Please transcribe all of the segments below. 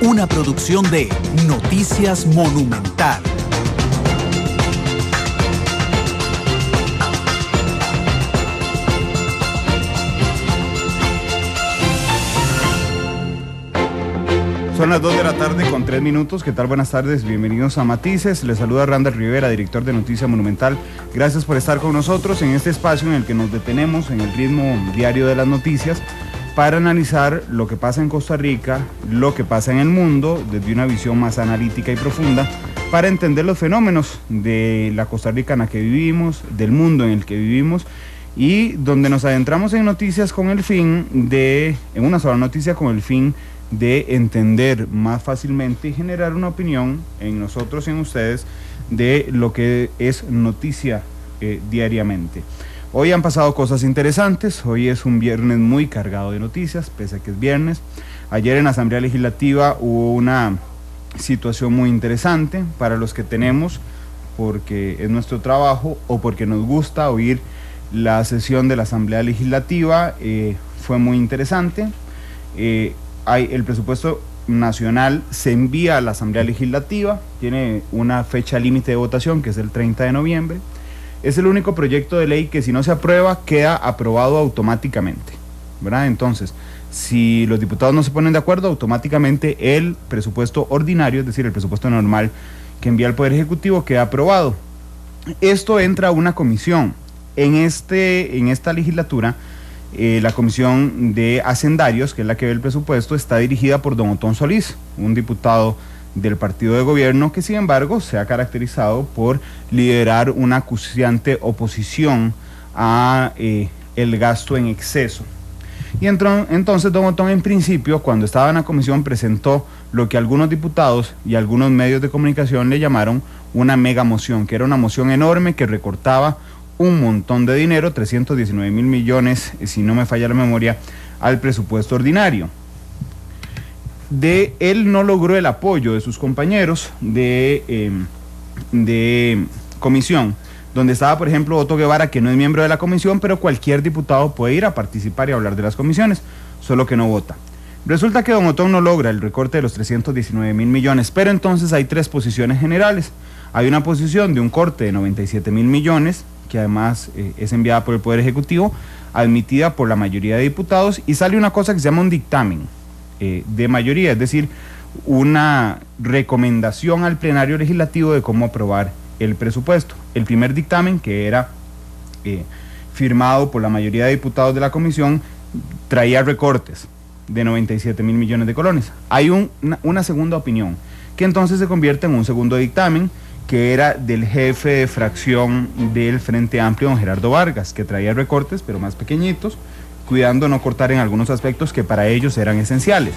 una producción de Noticias Monumental. Son las 2 de la tarde con 3 minutos. ¿Qué tal? Buenas tardes, bienvenidos a Matices. Les saluda Randall Rivera, director de Noticias Monumental. Gracias por estar con nosotros en este espacio en el que nos detenemos en el ritmo diario de las noticias para analizar lo que pasa en Costa Rica, lo que pasa en el mundo, desde una visión más analítica y profunda, para entender los fenómenos de la Costa Rica en la que vivimos, del mundo en el que vivimos, y donde nos adentramos en noticias con el fin de, en una sola noticia con el fin de entender más fácilmente y generar una opinión en nosotros y en ustedes de lo que es noticia diariamente. Hoy han pasado cosas interesantes, hoy es un viernes muy cargado de noticias, pese a que es viernes. Ayer en la Asamblea Legislativa hubo una situación muy interesante para los que tenemos, porque es nuestro trabajo o porque nos gusta oír la sesión de la Asamblea Legislativa. Fue muy interesante. El presupuesto nacional se envía a la Asamblea Legislativa, tiene una fecha límite de votación que es el 30 de noviembre. Es el único proyecto de ley que, si no se aprueba, queda aprobado automáticamente, ¿verdad? Entonces, si los diputados no se ponen de acuerdo, automáticamente el presupuesto ordinario, es decir, el presupuesto normal que envía el Poder Ejecutivo, queda aprobado. Esto entra a una comisión. En esta legislatura, la Comisión de Hacendarios, que es la que ve el presupuesto, está dirigida por don Otón Solís, un diputado del partido de gobierno que, sin embargo, se ha caracterizado por liderar una acuciante oposición a el gasto en exceso. Y entonces don Otón, en principio, cuando estaba en la comisión, presentó lo que algunos diputados y algunos medios de comunicación le llamaron una mega moción, que era una moción enorme que recortaba un montón de dinero, 319 mil millones, si no me falla la memoria, al presupuesto ordinario. Él no logró el apoyo de sus compañeros de comisión, donde estaba, por ejemplo, Otto Guevara, que no es miembro de la comisión, pero cualquier diputado puede ir a participar y hablar de las comisiones, solo que no vota. Resulta que don Otón no logra el recorte de los 319 mil millones, pero entonces hay tres posiciones generales. Hay una posición de un corte de 97 mil millones, que además es enviada por el Poder Ejecutivo, admitida por la mayoría de diputados, y sale una cosa que se llama un dictamen de mayoría, es decir, una recomendación al plenario legislativo de cómo aprobar el presupuesto. El primer dictamen, que era firmado por la mayoría de diputados de la comisión, traía recortes de 97 mil millones de colones. Hay una segunda opinión, que entonces se convierte en un segundo dictamen, que era del jefe de fracción del Frente Amplio, don Gerardo Vargas, que traía recortes, pero más pequeñitos, cuidando no cortar en algunos aspectos que para ellos eran esenciales.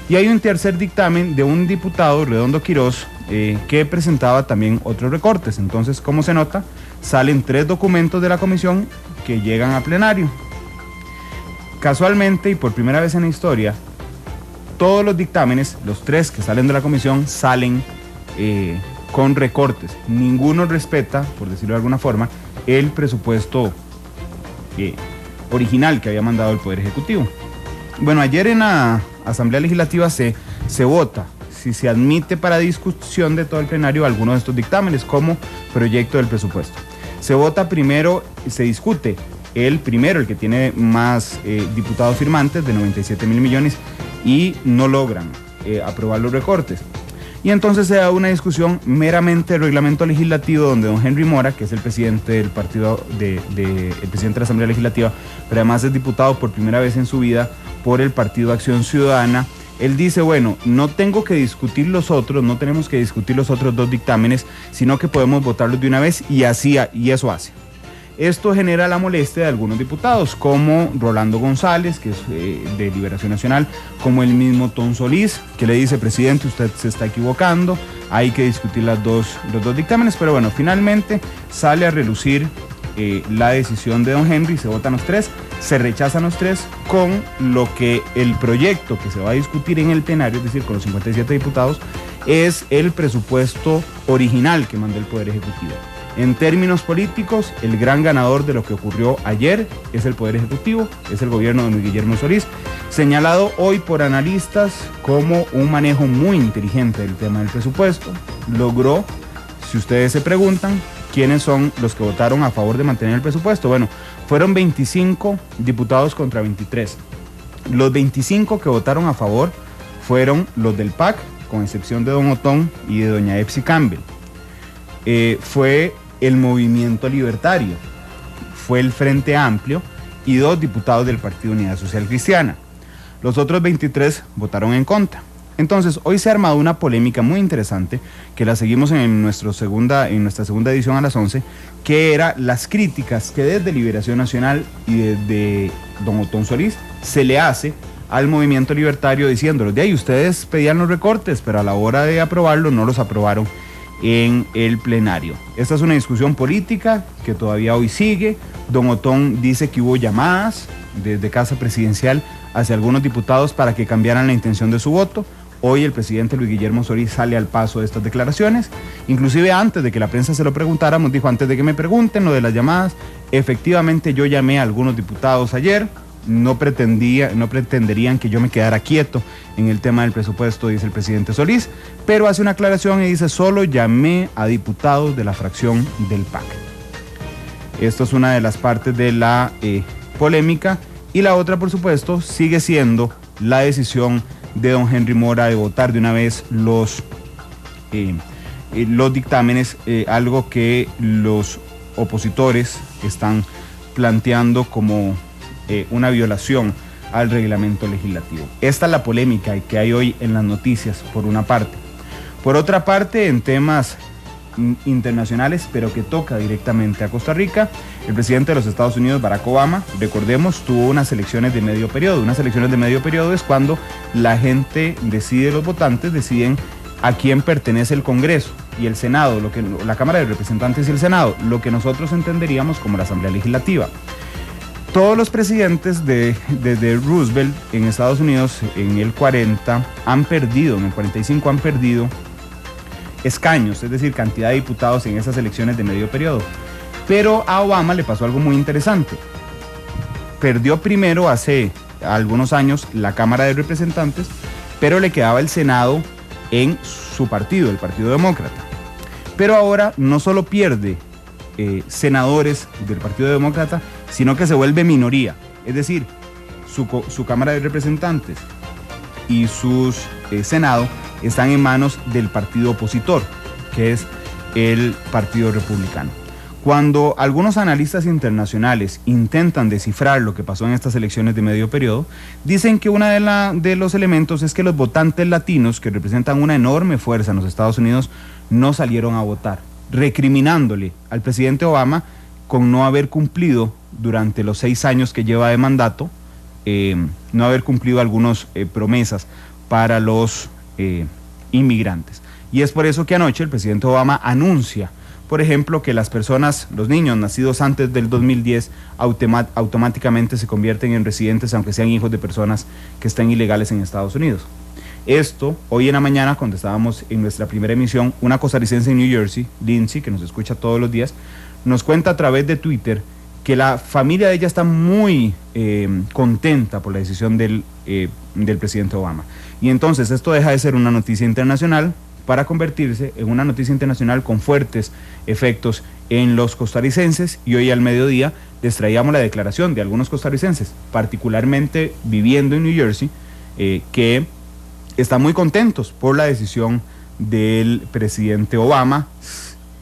Y hay un tercer dictamen de un diputado, Redondo Quiroz, que presentaba también otros recortes. Entonces, como se nota, salen tres documentos de la comisión que llegan a plenario. Casualmente, y por primera vez en la historia, todos los dictámenes, los tres que salen de la comisión, salen con recortes. Ninguno respeta, por decirlo de alguna forma, el presupuesto original que había mandado el Poder Ejecutivo. Bueno, ayer en la Asamblea Legislativa se vota si se admite para discusión de todo el plenario alguno de estos dictámenes como proyecto del presupuesto. Se vota primero, se discute el primero, el que tiene más diputados firmantes, de 97 mil millones, y no logran aprobar los recortes. Y entonces se da una discusión meramente del reglamento legislativo, donde don Henry Mora, que es el presidente del partido, el presidente de la Asamblea Legislativa, pero además es diputado por primera vez en su vida por el Partido Acción Ciudadana, él dice, bueno, no tengo que discutir los otros, no tenemos que discutir los otros dos dictámenes, sino que podemos votarlos de una vez, y eso hace. Esto genera la molestia de algunos diputados, como Rolando González, que es de Liberación Nacional, como el mismo Otón Solís, que le dice, presidente, usted se está equivocando, hay que discutir los dos dictámenes, pero bueno, finalmente sale a relucir la decisión de don Henry, se votan los tres, se rechazan los tres, con lo que el proyecto que se va a discutir en el plenario, es decir, con los 57 diputados, es el presupuesto original que mandó el Poder Ejecutivo. En términos políticos, el gran ganador de lo que ocurrió ayer es el Poder Ejecutivo, es el gobierno de don Guillermo Solís. señalado hoy por analistas como un manejo muy inteligente del tema del presupuesto. Logró, si ustedes se preguntan, ¿quiénes son los que votaron a favor de mantener el presupuesto? Bueno, fueron 25 diputados contra 23. Los 25 que votaron a favor fueron los del PAC, con excepción de don Otón y de doña Epsi Campbell. Fue el Movimiento Libertario, fue el Frente Amplio y 2 diputados del Partido Unidad Social Cristiana. Los otros 23 votaron en contra. Entonces, hoy se ha armado una polémica muy interesante, que la seguimos en nuestra segunda edición a las 11, que era las críticas que desde Liberación Nacional y desde don Otón Solís se le hace al movimiento libertario, diciéndoles, de ahí ustedes pedían los recortes, pero a la hora de aprobarlo no los aprobaron en el plenario. Esta es una discusión política que todavía hoy sigue. Don Otón dice que hubo llamadas desde Casa Presidencial hacia algunos diputados para que cambiaran la intención de su voto. Hoy el presidente Luis Guillermo Solís sale al paso de estas declaraciones. Inclusive antes de que la prensa se lo preguntáramos, dijo, antes de que me pregunten lo de las llamadas, efectivamente yo llamé a algunos diputados ayer, no pretenderían que yo me quedara quieto en el tema del presupuesto, dice el presidente Solís, pero hace una aclaración y dice, solo llamé a diputados de la fracción del PAC. Esto es una de las partes de la polémica, y la otra, por supuesto, sigue siendo la decisión de don Henry Mora de votar de una vez los dictámenes, algo que los opositores están planteando como una violación al reglamento legislativo. Esta es la polémica que hay hoy en las noticias, por una parte. Por otra parte, en temas internacionales, pero que toca directamente a Costa Rica, el presidente de los Estados Unidos, Barack Obama, recordemos, tuvo unas elecciones de medio periodo. Unas elecciones de medio periodo es cuando la gente decide, los votantes deciden a quién pertenece el Congreso y el Senado, la Cámara de Representantes y el Senado, lo que nosotros entenderíamos como la Asamblea Legislativa. Todos los presidentes desde Roosevelt en Estados Unidos en el 40 han perdido, en el 45 han perdido escaños, es decir, cantidad de diputados en esas elecciones de medio periodo. Pero a Obama le pasó algo muy interesante. Perdió primero hace algunos años la Cámara de Representantes, pero le quedaba el Senado en su partido, el Partido Demócrata. Pero ahora no solo pierde senadores del Partido Demócrata, sino que se vuelve minoría. Es decir, su Cámara de Representantes y sus Senado están en manos del partido opositor, que es el Partido Republicano. Cuando algunos analistas internacionales intentan descifrar lo que pasó en estas elecciones de medio periodo, dicen que uno de los elementos es que los votantes latinos, que representan una enorme fuerza en los Estados Unidos, no salieron a votar, recriminándole al presidente Obama con no haber cumplido durante los 6 años que lleva de mandato, no haber cumplido algunas promesas para los inmigrantes. Y es por eso que anoche el presidente Obama anuncia, por ejemplo, que las personas, los niños nacidos antes del 2010 automáticamente se convierten en residentes, aunque sean hijos de personas que estén ilegales en Estados Unidos. Esto, hoy en la mañana, cuando estábamos en nuestra primera emisión, una costarricense en New Jersey, Lindsay, que nos escucha todos los días, nos cuenta a través de Twitter que la familia de ella está muy contenta por la decisión del presidente Obama. Y entonces esto deja de ser una noticia internacional para convertirse en una noticia internacional con fuertes efectos en los costarricenses, y hoy al mediodía les traíamos la declaración de algunos costarricenses, particularmente viviendo en New Jersey, que están muy contentos por la decisión del presidente Obama,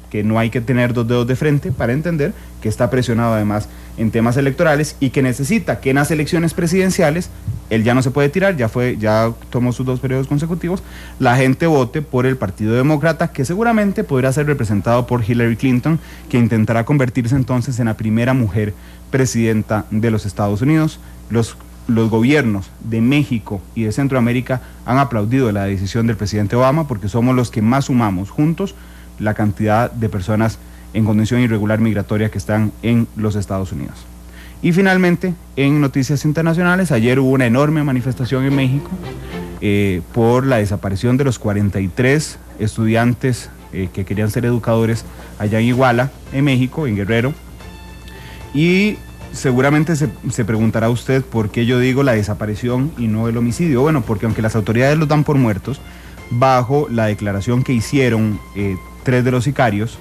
que no hay que tener 2 dedos de frente para entender que está presionado además en temas electorales y que necesita que en las elecciones presidenciales, él ya no se puede tirar, ya tomó sus 2 periodos consecutivos, la gente vote por el Partido Demócrata, que seguramente podrá ser representado por Hillary Clinton, que intentará convertirse entonces en la primera mujer presidenta de los Estados Unidos. Los gobiernos de México y de Centroamérica han aplaudido la decisión del presidente Obama, porque somos los que más sumamos juntos la cantidad de personas en condición irregular migratoria que están en los Estados Unidos. Y finalmente, en noticias internacionales, ayer hubo una enorme manifestación en México por la desaparición de los 43 estudiantes que querían ser educadores allá en Iguala, en México, en Guerrero. Y Seguramente se preguntará usted por qué yo digo la desaparición y no el homicidio. Bueno, porque aunque las autoridades los dan por muertos, bajo la declaración que hicieron 3 de los sicarios,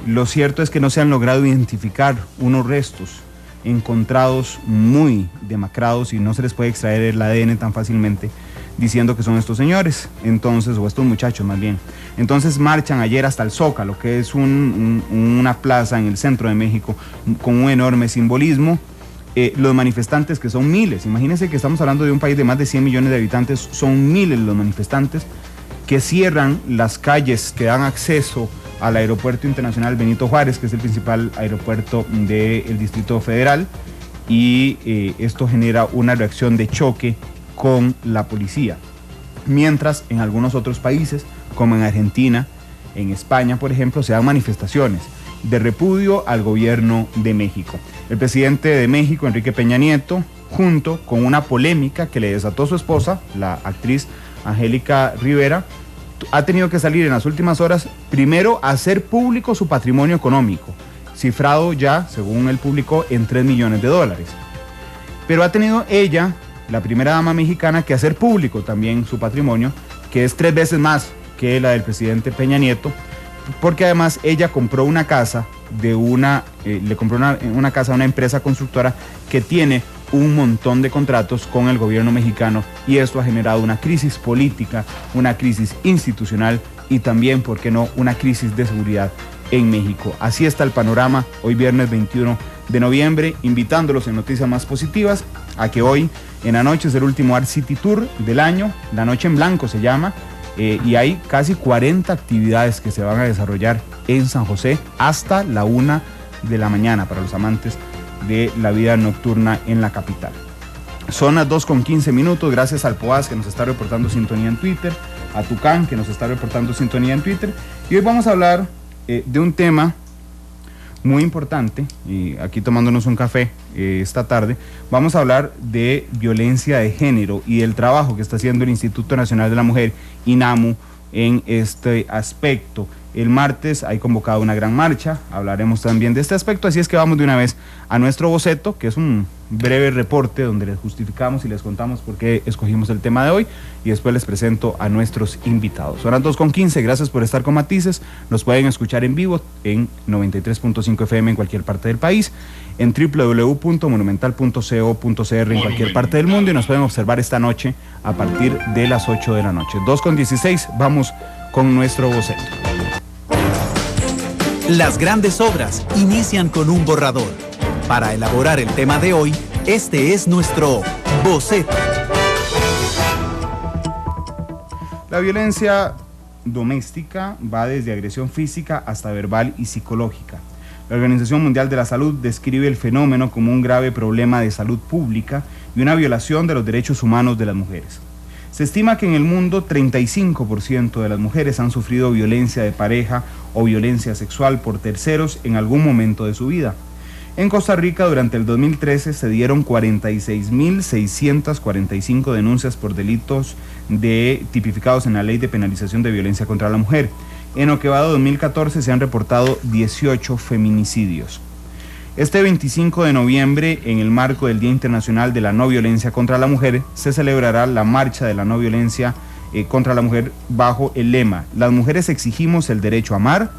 lo cierto es que no se han logrado identificar unos restos encontrados muy demacrados y no se les puede extraer el ADN tan fácilmente diciendo que son estos señores, entonces, o estos muchachos más bien. Entonces marchan ayer hasta el Zócalo, que es una plaza en el centro de México con un enorme simbolismo. Los manifestantes, que son miles, imagínense que estamos hablando de un país de más de 100 millones de habitantes, son miles los manifestantes que cierran las calles que dan acceso al Aeropuerto Internacional Benito Juárez, que es el principal aeropuerto del Distrito Federal, y esto genera una reacción de choque con la policía. Mientras en algunos otros países, como en Argentina, en España, por ejemplo, se dan manifestaciones de repudio al gobierno de México. El presidente de México, Enrique Peña Nieto, junto con una polémica que le desató su esposa, la actriz Angélica Rivera, ha tenido que salir en las últimas horas, primero, a hacer público su patrimonio económico, cifrado ya, según él publicó, en $3 millones. Pero ha tenido ella, la primera dama mexicana, que hacer público también su patrimonio, que es 3 veces más que la del presidente Peña Nieto, porque además ella compró una casa le compró una casa a una empresa constructora que tiene un montón de contratos con el gobierno mexicano, y esto ha generado una crisis política, una crisis institucional y también, ¿por qué no?, una crisis de seguridad en México. Así está el panorama hoy viernes 21 de noviembre, invitándolos en noticias más positivas a que hoy en la noche es el último Art City Tour del año, la noche en blanco se llama, y hay casi 40 actividades que se van a desarrollar en San José hasta la 1 de la mañana para los amantes de la vida nocturna en la capital. Son las 2:15, gracias al Poás, que nos está reportando sintonía en Twitter, a Tucán, que nos está reportando sintonía en Twitter, y hoy vamos a hablar de un tema muy importante, y aquí tomándonos un café esta tarde, vamos a hablar de violencia de género y del trabajo que está haciendo el Instituto Nacional de la Mujer, INAMU, en este aspecto. El martes hay convocado una gran marcha, hablaremos también de este aspecto, así es que vamos de una vez a nuestro boceto, que es un breve reporte donde les justificamos y les contamos por qué escogimos el tema de hoy, y después les presento a nuestros invitados. Son las 2:15, gracias por estar con Matices. Nos pueden escuchar en vivo en 93.5 FM en cualquier parte del país, en www.monumental.co.cr en cualquier parte del mundo, y nos pueden observar esta noche a partir de las 8 de la noche. 2:16, vamos con nuestro boceto. Las grandes obras inician con un borrador. Para elaborar el tema de hoy, este es nuestro boceto. La violencia doméstica va desde agresión física hasta verbal y psicológica. La Organización Mundial de la Salud describe el fenómeno como un grave problema de salud pública y una violación de los derechos humanos de las mujeres. Se estima que en el mundo 35% de las mujeres han sufrido violencia de pareja o violencia sexual por terceros en algún momento de su vida. En Costa Rica, durante el 2013, se dieron 46.645 denuncias por delitos tipificados en la Ley de Penalización de Violencia contra la Mujer. En lo que va de 2014 se han reportado 18 feminicidios. Este 25 de noviembre, en el marco del Día Internacional de la No Violencia contra la Mujer, se celebrará la Marcha de la No Violencia contra la Mujer bajo el lema: las mujeres exigimos el derecho a amar,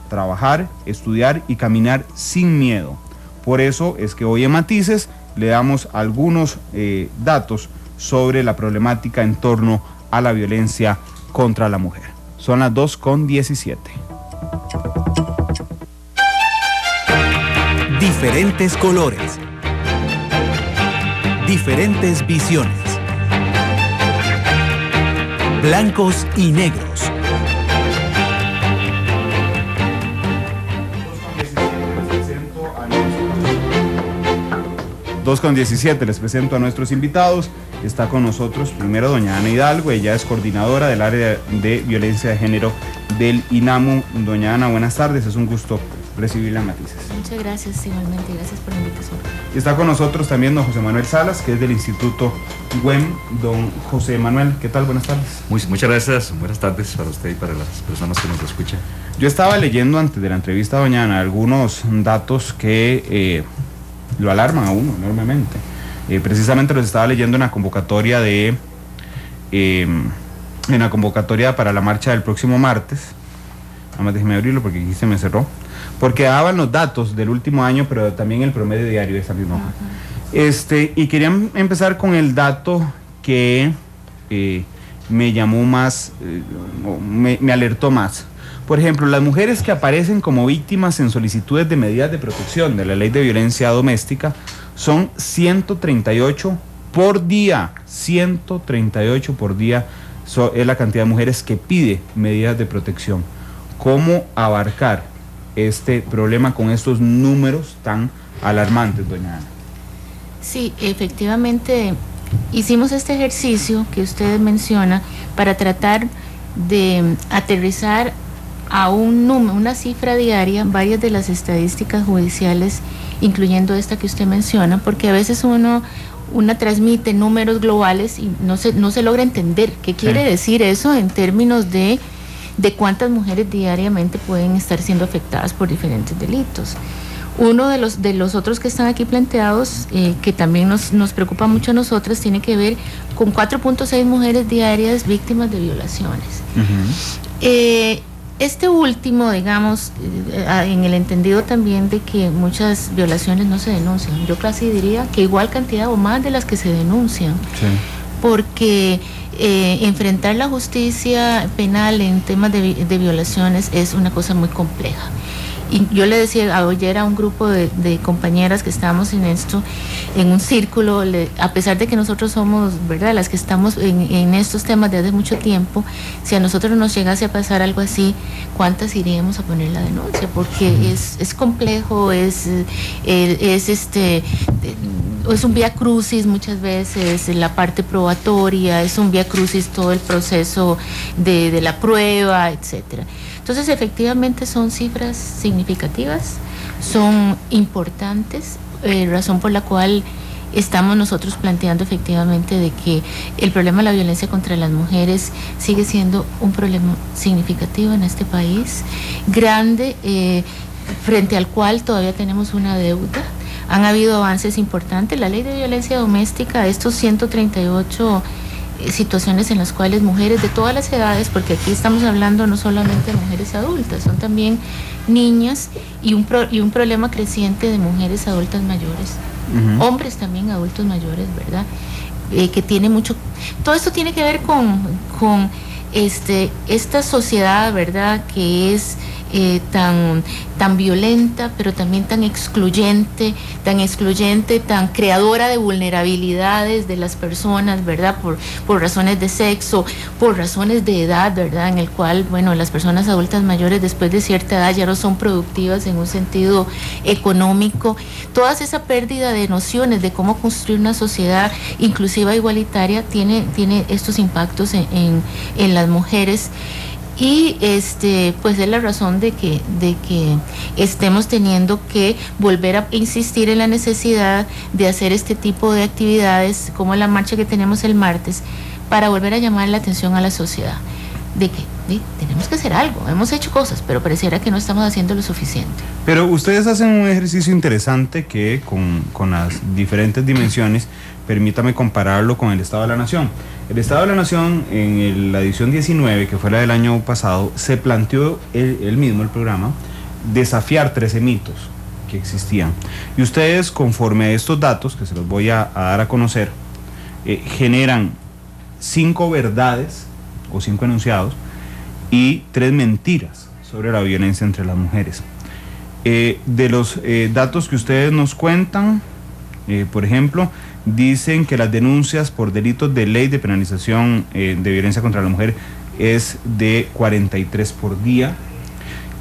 trabajar, estudiar y caminar sin miedo. Por eso es que hoy en Matices le damos algunos datos sobre la problemática en torno a la violencia contra la mujer. Son las 2:17. Diferentes colores. Diferentes visiones. Blancos y negros. 2:17, les presento a nuestros invitados. Está con nosotros primero doña Ana Hidalgo, ella es coordinadora del área de violencia de género del INAMU. Doña Ana, buenas tardes, es un gusto recibirla en Matices. Muchas gracias, igualmente, gracias por la invitación. Y está con nosotros también don José Manuel Salas, que es del Instituto WEM. Don José Manuel, ¿qué tal? Buenas tardes. Muchas gracias, buenas tardes para usted y para las personas que nos escuchan. Yo estaba leyendo antes de la entrevista, doña Ana, algunos datos que lo alarman a uno enormemente. Precisamente los estaba leyendo en la convocatoria para la marcha del próximo martes. Nada más déjeme abrirlo porque aquí se me cerró. Porque daban los datos del último año, pero también el promedio diario de esa misma hoja. Y quería empezar con el dato que me llamó más, me alertó más. Por ejemplo, las mujeres que aparecen como víctimas en solicitudes de medidas de protección de la Ley de Violencia Doméstica son 138 por día. 138 por día es la cantidad de mujeres que pide medidas de protección. ¿Cómo abarcar este problema con estos números tan alarmantes, doña Ana? Sí, efectivamente hicimos este ejercicio que usted menciona para tratar de aterrizar a una cifra diaria varias de las estadísticas judiciales, incluyendo esta que usted menciona, porque a veces una transmite números globales y no se logra entender qué quiere decir eso en términos de cuántas mujeres diariamente pueden estar siendo afectadas por diferentes delitos. Uno de los otros que están aquí planteados, que también nos preocupa mucho a nosotras, tiene que ver con 4.6 mujeres diarias víctimas de violaciones. Este último, digamos, en el entendido también de que muchas violaciones no se denuncian. Yo casi diría que igual cantidad o más de las que se denuncian. Sí. Porque enfrentar la justicia penal en temas de violaciones es una cosa muy compleja. Y yo le decía ayer a un grupo de compañeras que estábamos en esto, en un círculo, a pesar de que nosotros somos, ¿verdad?, las que estamos en estos temas desde hace mucho tiempo, si a nosotros nos llegase a pasar algo así, ¿cuántas iríamos a poner la denuncia? Porque es complejo, es un vía crucis muchas veces, la parte probatoria, es un vía crucis todo el proceso de la prueba, etcétera. Entonces, efectivamente son cifras significativas, son importantes, razón por la cual estamos nosotros planteando efectivamente de que el problema de la violencia contra las mujeres sigue siendo un problema significativo en este país, grande, frente al cual todavía tenemos una deuda. Han habido avances importantes. La Ley de Violencia Doméstica, estos 138 situaciones en las cuales mujeres de todas las edades, porque aquí estamos hablando no solamente de mujeres adultas, son también niñas y un problema creciente de mujeres adultas mayores, hombres también adultos mayores, ¿verdad? Que tiene mucho, todo esto tiene que ver con esta sociedad, ¿verdad?, que es tan violenta, pero también tan excluyente, tan creadora de vulnerabilidades de las personas, ¿verdad?, por razones de sexo, por razones de edad, ¿verdad?, en el cual, bueno, las personas adultas mayores después de cierta edad ya no son productivas en un sentido económico. Toda esa pérdida de nociones de cómo construir una sociedad inclusiva e igualitaria tiene estos impactos en las mujeres. Y pues es la razón de que estemos teniendo que volver a insistir en la necesidad de hacer este tipo de actividades como la marcha que tenemos el martes, para volver a llamar la atención a la sociedad de que tenemos que hacer algo. Hemos hecho cosas, pero pareciera que no estamos haciendo lo suficiente. Pero ustedes hacen un ejercicio interesante que con las diferentes dimensiones, permítame compararlo con el Estado de la Nación. El Estado de la Nación, en la edición 19, que fue la del año pasado, se planteó él mismo, el programa, desafiar 13 mitos que existían. Y ustedes, conforme a estos datos, que se los voy a dar a conocer, generan 5 verdades o 5 enunciados y 3 mentiras sobre la violencia entre las mujeres. De los datos que ustedes nos cuentan, por ejemplo, dicen que las denuncias por delitos de ley de penalización de violencia contra la mujer es de 43 por día,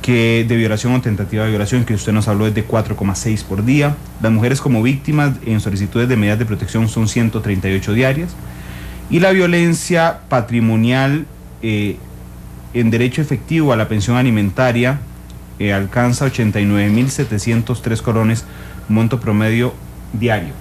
que de violación o tentativa de violación, que usted nos habló, es de 4,6 por día. Las mujeres como víctimas en solicitudes de medidas de protección son 138 diarias, y la violencia patrimonial en derecho efectivo a la pensión alimentaria alcanza 89.703 colones, monto promedio diario.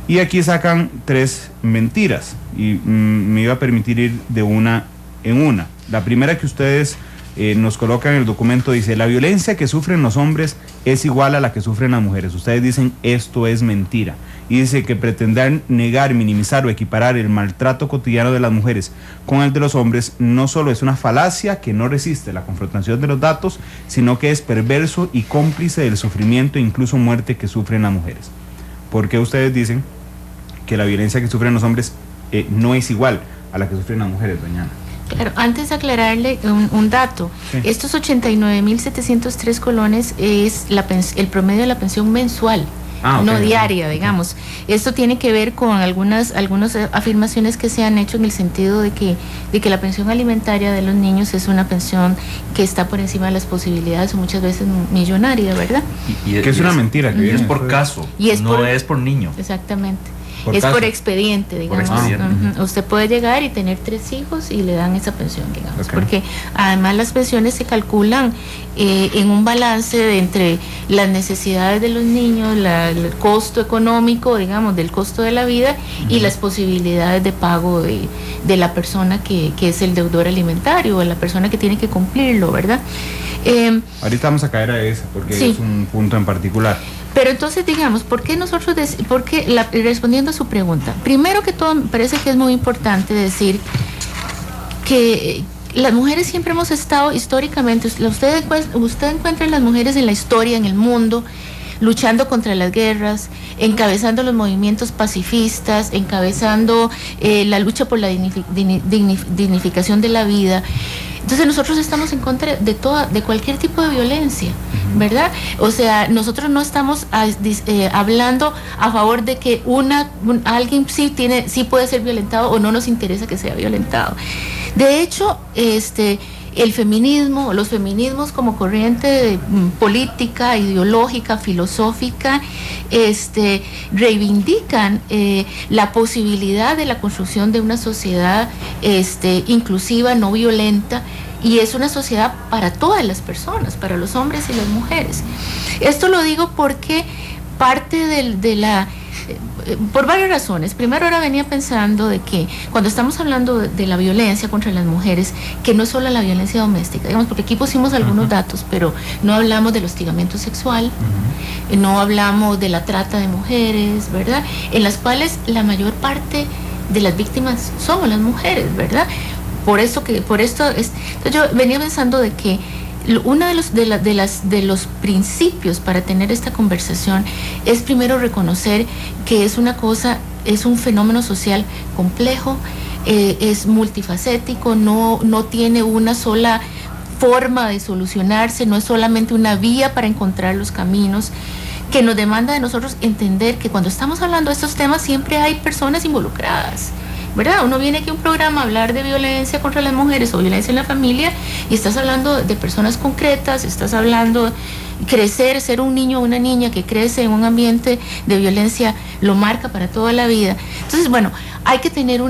Y aquí sacan 3 mentiras, y me iba a permitir ir de una en una. La primera que ustedes nos coloca en el documento, dice: la violencia que sufren los hombres es igual a la que sufren las mujeres. Ustedes dicen esto es mentira. Y dice que pretender negar, minimizar o equiparar el maltrato cotidiano de las mujeres con el de los hombres no solo es una falacia que no resiste la confrontación de los datos, sino que es perverso y cómplice del sufrimiento e incluso muerte que sufren las mujeres. ¿Por qué ustedes dicen que la violencia que sufren los hombres no es igual a la que sufren las mujeres, doña Ana? Claro, antes de aclararle un dato, sí. Estos 89.703 colones es el promedio de la pensión mensual. Okay. No diaria, digamos. Esto tiene que ver con algunas afirmaciones que se han hecho en el sentido de que la pensión alimentaria de los niños es una pensión que está por encima de las posibilidades, o muchas veces millonaria, ¿verdad? Que es una mentira. Que es por caso, no es por niño. Exactamente. Por expediente, digamos. Por expediente. Usted puede llegar y tener 3 hijos y le dan esa pensión, digamos. Okay. Porque además las pensiones se calculan en un balance entre las necesidades de los niños, el costo económico, digamos, del costo de la vida, y las posibilidades de pago de la persona que es el deudor alimentario, o la persona que tiene que cumplirlo, ¿verdad? Ahorita vamos a caer a eso, porque sí. Es un punto en particular. Pero entonces, digamos, respondiendo a su pregunta, primero que todo, me parece que es muy importante decir que las mujeres siempre hemos estado históricamente, usted encuentra a las mujeres en la historia, en el mundo, luchando contra las guerras, encabezando los movimientos pacifistas, encabezando la lucha por la dignificación de la vida. Entonces nosotros estamos en contra de cualquier tipo de violencia, ¿verdad? O sea, nosotros no estamos hablando a favor de que alguien sí puede ser violentado, o no nos interesa que sea violentado. De hecho, el feminismo, los feminismos como corriente política, ideológica, filosófica, reivindican la posibilidad de la construcción de una sociedad inclusiva, no violenta, y es una sociedad para todas las personas, para los hombres y las mujeres. Esto lo digo porque parte por varias razones. Primero, ahora venía pensando de que cuando estamos hablando de la violencia contra las mujeres, que no es solo la violencia doméstica, digamos, porque aquí pusimos algunos datos, pero no hablamos del hostigamiento sexual, no hablamos de la trata de mujeres, ¿verdad? En las cuales la mayor parte de las víctimas somos las mujeres, ¿verdad? Entonces yo venía pensando de que uno de los principios para tener esta conversación es primero reconocer que es un fenómeno social complejo, es multifacético, no tiene una sola forma de solucionarse, no es solamente una vía para encontrar los caminos, que nos demanda de nosotros entender que cuando estamos hablando de estos temas siempre hay personas involucradas, ¿verdad? Uno viene aquí a un programa a hablar de violencia contra las mujeres o violencia en la familia, y estás hablando de personas concretas, estás hablando ser un niño o una niña que crece en un ambiente de violencia, lo marca para toda la vida. Entonces, bueno, hay que tener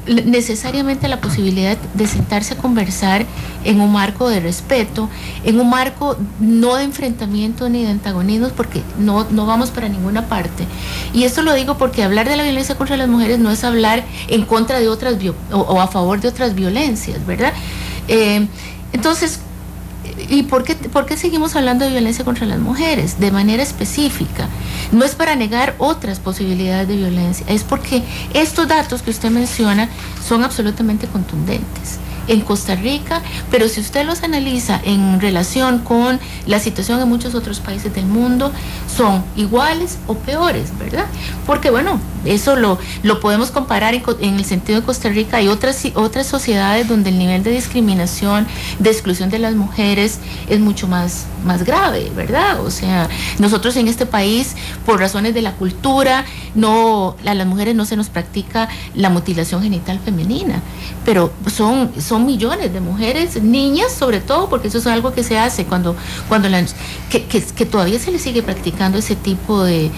necesariamente la posibilidad de sentarse a conversar en un marco de respeto, en un marco no de enfrentamiento ni de antagonismos, porque no vamos para ninguna parte. Y esto lo digo porque hablar de la violencia contra las mujeres no es hablar en contra de otras o a favor de otras violencias, ¿verdad? Entonces, ¿y por qué seguimos hablando de violencia contra las mujeres de manera específica? No es para negar otras posibilidades de violencia, es porque estos datos que usted menciona son absolutamente contundentes en Costa Rica, pero si usted los analiza en relación con la situación en muchos otros países del mundo, son iguales o peores, ¿verdad? Porque bueno, eso lo podemos comparar en el sentido de Costa Rica. Hay otras sociedades donde el nivel de discriminación, de exclusión de las mujeres es mucho más grave, ¿verdad? O sea, nosotros en este país, por razones de la cultura, a las mujeres no se nos practica la mutilación genital femenina, pero son millones de mujeres, niñas sobre todo, porque eso es algo que se hace que todavía se le sigue practicando ese tipo de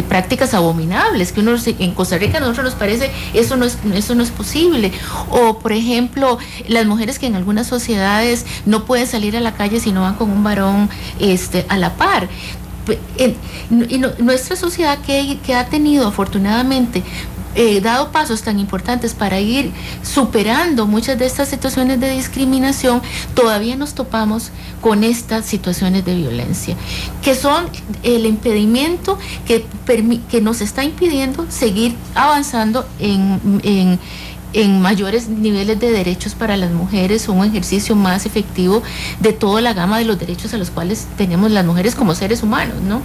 prácticas abominables, que en Costa Rica a nosotros nos parece eso no es posible. O por ejemplo, las mujeres que en algunas sociedades no pueden salir a la calle si no van con un varón a la par. Nuestra sociedad que ha tenido afortunadamente dado pasos tan importantes para ir superando muchas de estas situaciones de discriminación, todavía nos topamos con estas situaciones de violencia, que son el impedimento que nos está impidiendo seguir avanzando en mayores niveles de derechos para las mujeres, un ejercicio más efectivo de toda la gama de los derechos a los cuales tenemos las mujeres como seres humanos, ¿no?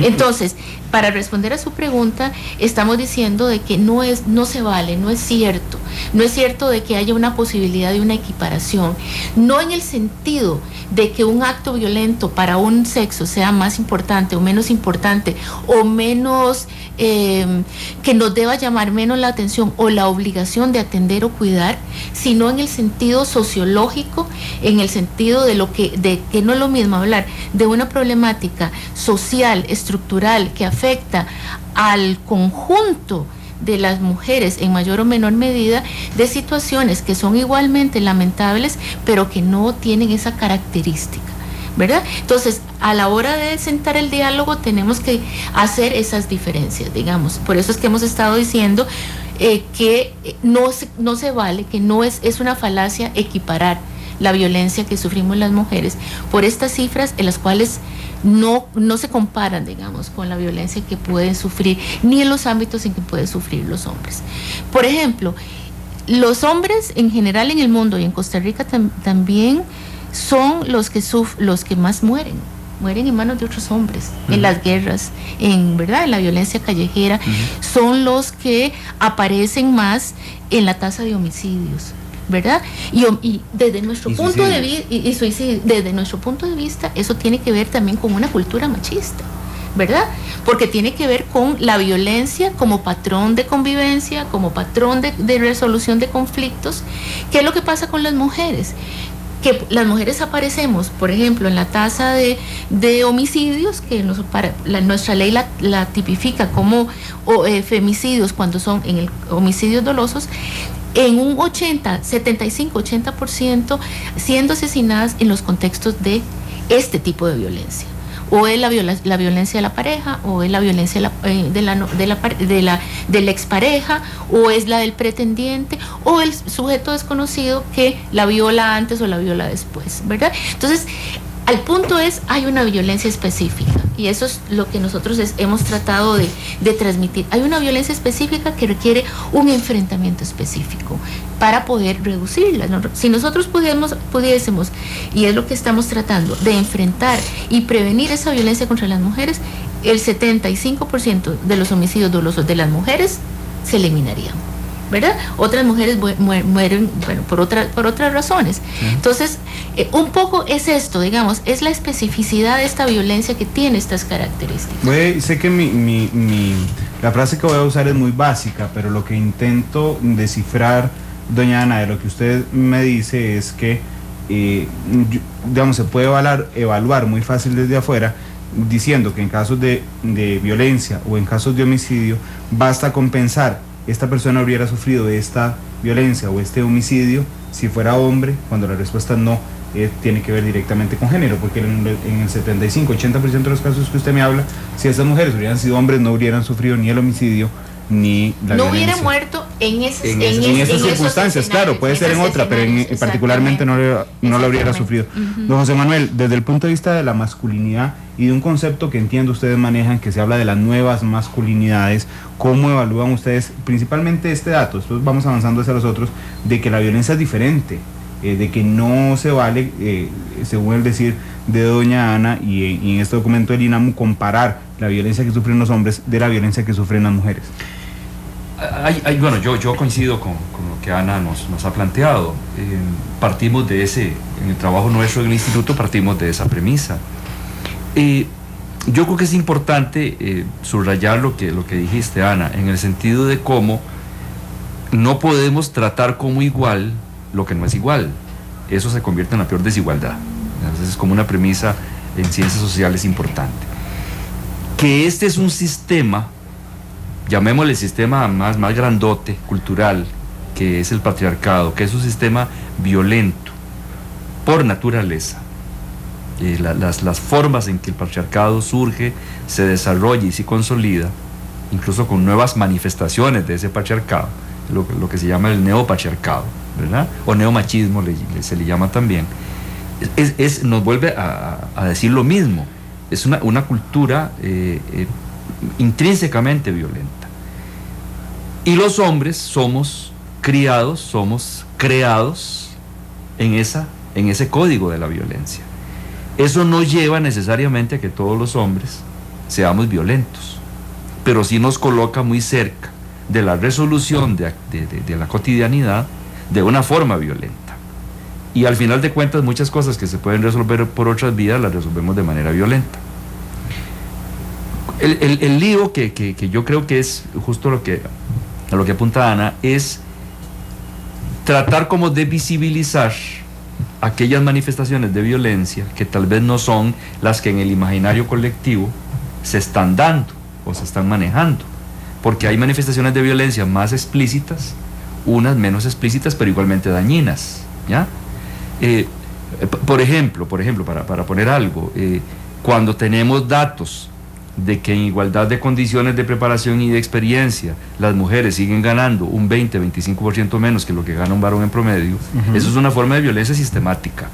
Entonces, para responder a su pregunta, estamos diciendo de que no se vale, no es cierto de que haya una posibilidad de una equiparación, no en el sentido de que un acto violento para un sexo sea más importante o menos importante, o menos, que nos deba llamar menos la atención o la obligación de atender o cuidar, sino en el sentido sociológico, en el sentido de que no es lo mismo hablar de una problemática social, estructural, que afecta al conjunto de las mujeres en mayor o menor medida, de situaciones que son igualmente lamentables, pero que no tienen esa característica, ¿verdad? Entonces, a la hora de sentar el diálogo tenemos que hacer esas diferencias, digamos. Por eso es que hemos estado diciendo que no se vale, que no es una falacia equiparar la violencia que sufrimos las mujeres por estas cifras en las cuales no se comparan, digamos, con la violencia que pueden sufrir, ni en los ámbitos en que pueden sufrir los hombres. Por ejemplo, los hombres en general en el mundo y en Costa Rica también son los que más mueren en manos de otros hombres, en las guerras, ¿verdad? En la violencia callejera, son los que aparecen más en la tasa de homicidios, ¿verdad? Y desde nuestro punto de vista, desde nuestro punto de vista, eso tiene que ver también con una cultura machista, ¿verdad? Porque tiene que ver con la violencia como patrón de convivencia, como patrón de resolución de conflictos. ¿Qué es lo que pasa con las mujeres? Que las mujeres aparecemos, por ejemplo, en la tasa de homicidios, que nuestra ley la tipifica como femicidios cuando son en el homicidios dolosos, en un 75-80% siendo asesinadas en los contextos de este tipo de violencia. O es la violencia de la pareja, o es la violencia de la expareja, o es la del pretendiente, o el sujeto desconocido que la viola antes o la viola después, ¿verdad? Entonces, al punto hay una violencia específica, y eso es lo que nosotros hemos tratado de transmitir. Hay una violencia específica que requiere un enfrentamiento específico para poder reducirla. Si nosotros pudiésemos, y es lo que estamos tratando, de enfrentar y prevenir esa violencia contra las mujeres, el 75% de los homicidios dolosos de las mujeres se eliminarían, ¿verdad? Otras mujeres mueren, bueno, por otras razones. Entonces, un poco es esto, digamos, es la especificidad de esta violencia que tiene estas características. Sé que la frase que voy a usar es muy básica, pero lo que intento descifrar, doña Ana, de lo que usted me dice es que, digamos, se puede evaluar muy fácil desde afuera, diciendo que en casos de violencia o en casos de homicidio, basta con pensar: esta persona hubiera sufrido esta violencia o este homicidio si fuera hombre, cuando la respuesta no tiene que ver directamente con género, porque en el 75-80% de los casos que usted me habla, si estas mujeres hubieran sido hombres, no hubieran sufrido ni el homicidio ni la violencia. No hubieran muerto en esas circunstancias, claro, puede ser en otra, pero particularmente no lo hubiera sufrido. Don José Manuel, desde el punto de vista de la masculinidad y de un concepto que entiendo ustedes manejan, que se habla de las nuevas masculinidades, ¿cómo evalúan ustedes principalmente este dato? Después vamos avanzando hacia los otros, de que la violencia es diferente, de que no se vale, según el decir de doña Ana y en este documento del INAMU, comparar la violencia que sufren los hombres de la violencia que sufren las mujeres. Bueno, yo coincido con lo que Ana nos ha planteado. Partimos de en el trabajo nuestro en el instituto, partimos de esa premisa. Yo creo que es importante subrayar lo que dijiste, Ana, en el sentido de cómo no podemos tratar como igual lo que no es igual. Eso se convierte en la peor desigualdad. Entonces es como una premisa en ciencias sociales importante. Que este es un sistema, llamémosle el sistema más grandote, cultural, que es el patriarcado, que es un sistema violento por naturaleza. Las formas en que el patriarcado surge, se desarrolla y se consolida, incluso con nuevas manifestaciones de ese patriarcado, lo que se llama el neopatriarcado, ¿verdad? O neomachismo se le llama también. Nos vuelve a decir lo mismo. Es una cultura intrínsecamente violenta. Y los hombres somos criados, somos creados en ese código de la violencia. Eso no lleva necesariamente a que todos los hombres seamos violentos, pero sí nos coloca muy cerca de la resolución de la cotidianidad de una forma violenta. Y al final de cuentas, muchas cosas que se pueden resolver por otras vías las resolvemos de manera violenta. El lío que yo creo que es justo a lo que apunta Ana, es tratar como de visibilizar aquellas manifestaciones de violencia que tal vez no son las que en el imaginario colectivo se están dando o se están manejando, porque hay manifestaciones de violencia más explícitas, unas menos explícitas pero igualmente dañinas, ¿ya? Por ejemplo, para poner algo, cuando tenemos datos de que en igualdad de condiciones de preparación y de experiencia las mujeres siguen ganando un 20-25% menos que lo que gana un varón en promedio, eso es una forma de violencia sistemática,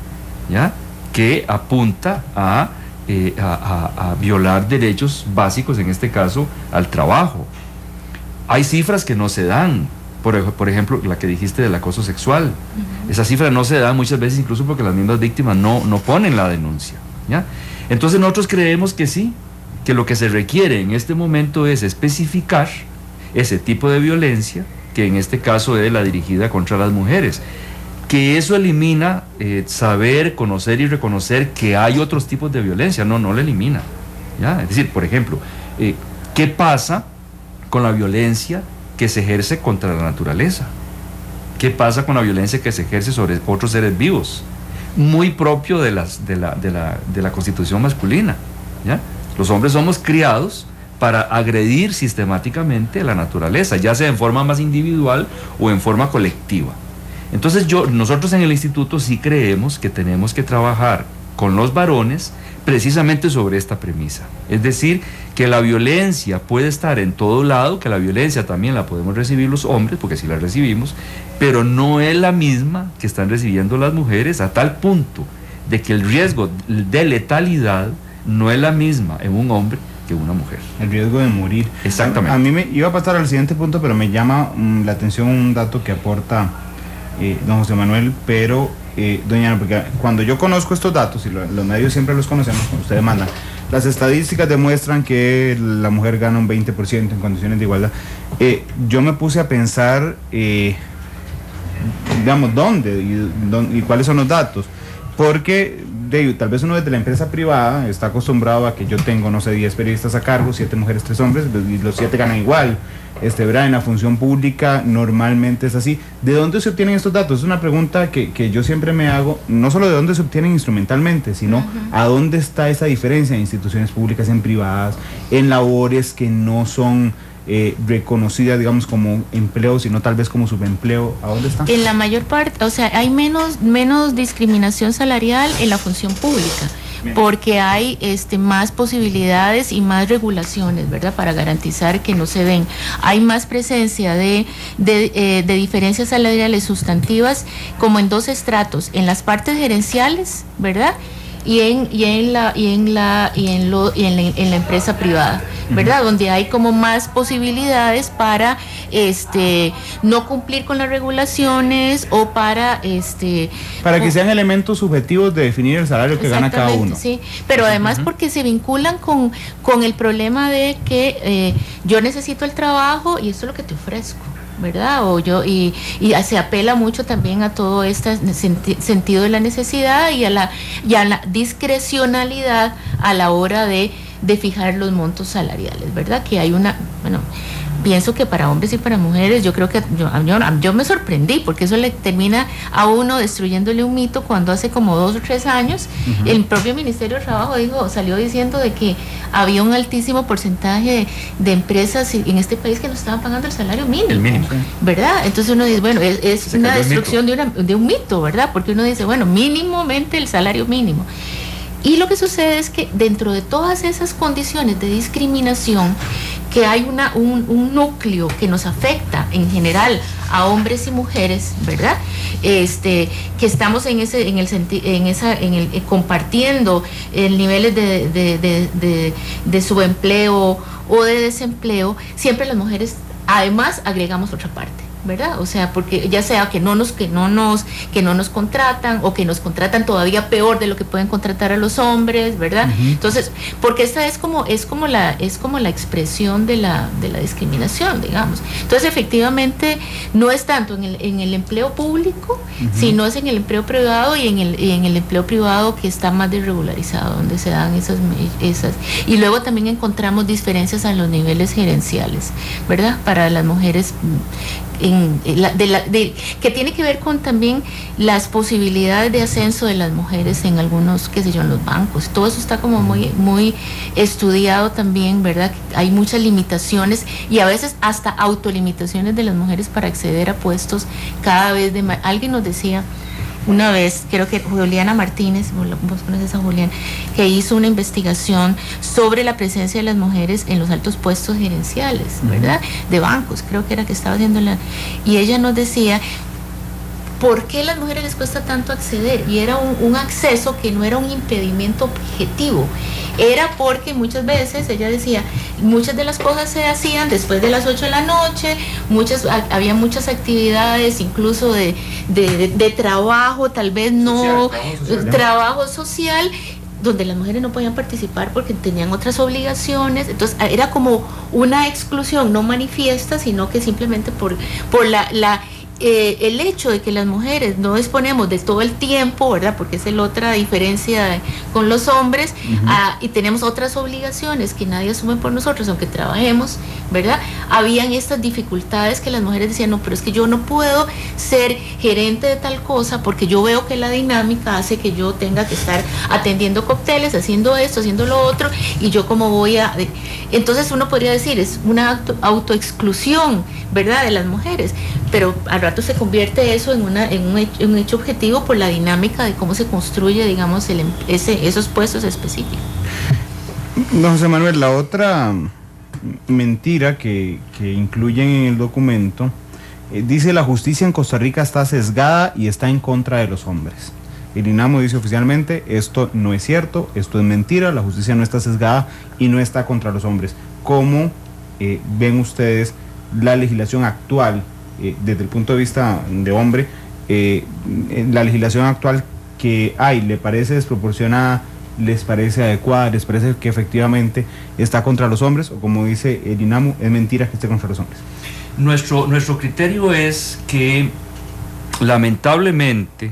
¿ya? Que apunta a violar derechos básicos, en este caso al trabajo. Hay cifras que no se dan, por ejemplo la que dijiste del acoso sexual, esa cifra no se da muchas veces incluso porque las mismas víctimas no ponen la denuncia, ¿ya? Entonces nosotros creemos que sí, que lo que se requiere en este momento es especificar ese tipo de violencia, que en este caso es la dirigida contra las mujeres, que eso elimina saber, conocer y reconocer que hay otros tipos de violencia. No lo elimina, ¿ya? Es decir, por ejemplo, ¿qué pasa con la violencia que se ejerce contra la naturaleza? ¿Qué pasa con la violencia que se ejerce sobre otros seres vivos? Muy propio de la constitución masculina, ¿ya? Los hombres somos criados para agredir sistemáticamente a la naturaleza, ya sea en forma más individual o en forma colectiva. Entonces nosotros en el instituto sí creemos que tenemos que trabajar con los varones precisamente sobre esta premisa. Es decir, que la violencia puede estar en todo lado, que la violencia también la podemos recibir los hombres, porque sí la recibimos, pero no es la misma que están recibiendo las mujeres, a tal punto de que el riesgo de letalidad no es la misma en un hombre que una mujer. El riesgo de morir. Exactamente. A mí me iba a pasar al siguiente punto, pero me llama la atención un dato que aporta don José Manuel, pero doña Ana, porque cuando yo conozco estos datos, y los medios siempre los conocemos, como ustedes mandan, las estadísticas demuestran que la mujer gana un 20% en condiciones de igualdad. Yo me puse a pensar, digamos, ¿dónde y cuáles son los datos? Porque tal vez uno desde la empresa privada está acostumbrado a que yo tengo, no sé, 10 periodistas a cargo, 7 mujeres, 3 hombres, y los 7 ganan igual. ¿Verdad? En la función pública normalmente es así. ¿De dónde se obtienen estos datos? Es una pregunta que yo siempre me hago, no solo de dónde se obtienen instrumentalmente, sino a dónde está esa diferencia en instituciones públicas, en privadas, en labores que no son reconocidas, digamos, como empleo, sino tal vez como subempleo. ¿A dónde está? En la mayor parte, o sea, hay menos discriminación salarial en la función pública, porque hay más posibilidades y más regulaciones, ¿verdad?, para garantizar que no se den. Hay más presencia de diferencias salariales sustantivas, como en 2 estratos, en las partes gerenciales, ¿verdad?, y en la empresa privada, ¿verdad? Donde hay como más posibilidades para no cumplir con las regulaciones o para que sean elementos subjetivos de definir el salario que gana cada uno. Sí, pero además porque se vinculan con el problema de que yo necesito el trabajo y esto es lo que te ofrezco, ¿verdad? Y se apela mucho también a todo este sentido de la necesidad y a la discrecionalidad a la hora de fijar los montos salariales, ¿verdad? Que hay pienso que para hombres y para mujeres, yo creo que yo me sorprendí, porque eso le termina a uno destruyéndole un mito cuando hace como 2 o 3 años el propio Ministerio de Trabajo salió diciendo de que había un altísimo porcentaje de empresas en este país que no estaban pagando el salario mínimo. El mínimo. ¿Verdad? Entonces uno dice, bueno, es una destrucción de un mito, ¿verdad? Porque uno dice, bueno, mínimamente el salario mínimo. Y lo que sucede es que dentro de todas esas condiciones de discriminación que hay un núcleo que nos afecta en general a hombres y mujeres, ¿verdad? Que estamos compartiendo niveles de subempleo o de desempleo. Siempre las mujeres además agregamos otra parte, ¿verdad? O sea, porque ya sea que no nos contratan, o que nos contratan todavía peor de lo que pueden contratar a los hombres, ¿verdad? Entonces, porque esta es como la expresión de la discriminación, digamos. Entonces, efectivamente, no es tanto en el empleo público, sino es en el empleo privado, y en el empleo privado que está más desregularizado, donde se dan esas. Y luego también encontramos diferencias en los niveles gerenciales, ¿verdad? Para las mujeres, que tiene que ver con también las posibilidades de ascenso de las mujeres en algunos, qué sé yo, en los bancos. Todo eso está como muy estudiado también, ¿verdad? Hay muchas limitaciones y a veces hasta autolimitaciones de las mujeres para acceder a puestos cada vez de más. Alguien nos decía una vez, creo que Juliana Martínez, vos conoces a Juliana, que hizo una investigación sobre la presencia de las mujeres en los altos puestos gerenciales, ¿verdad? De bancos, creo que era que estaba haciendo y ella nos decía, ¿por qué a las mujeres les cuesta tanto acceder? Y era un acceso que no era un impedimento objetivo, era porque muchas veces, ella decía, muchas de las cosas se hacían después de las 8 de la noche, había muchas actividades, incluso de trabajo, tal vez no, trabajo social, donde las mujeres no podían participar porque tenían otras obligaciones. Entonces era como una exclusión no manifiesta, sino que simplemente por el hecho de que las mujeres no disponemos de todo el tiempo, ¿verdad? Porque es la otra diferencia con los hombres, y tenemos otras obligaciones que nadie asume por nosotros, aunque trabajemos, ¿verdad? Habían estas dificultades que las mujeres decían, no, pero es que yo no puedo ser gerente de tal cosa porque yo veo que la dinámica hace que yo tenga que estar atendiendo cócteles, haciendo esto, haciendo lo otro, y yo cómo voy a... Entonces uno podría decir, es una autoexclusión, ¿verdad?, de las mujeres, pero al rato se convierte eso en un hecho objetivo por la dinámica de cómo se construye, digamos, esos puestos específicos. Don José Manuel, la otra mentira que incluyen en el documento dice: la justicia en Costa Rica está sesgada y está en contra de los hombres. El INAMU dice oficialmente, esto no es cierto, esto es mentira, la justicia no está sesgada y no está contra los hombres. ¿Cómo ven ustedes la legislación actual desde el punto de vista de hombre? La legislación actual que hay, ¿le parece desproporcionada? ¿Les parece adecuada? ¿Les parece que efectivamente está contra los hombres? O como dice el INAMU, es mentira que esté contra los hombres. Nuestro criterio es que, lamentablemente,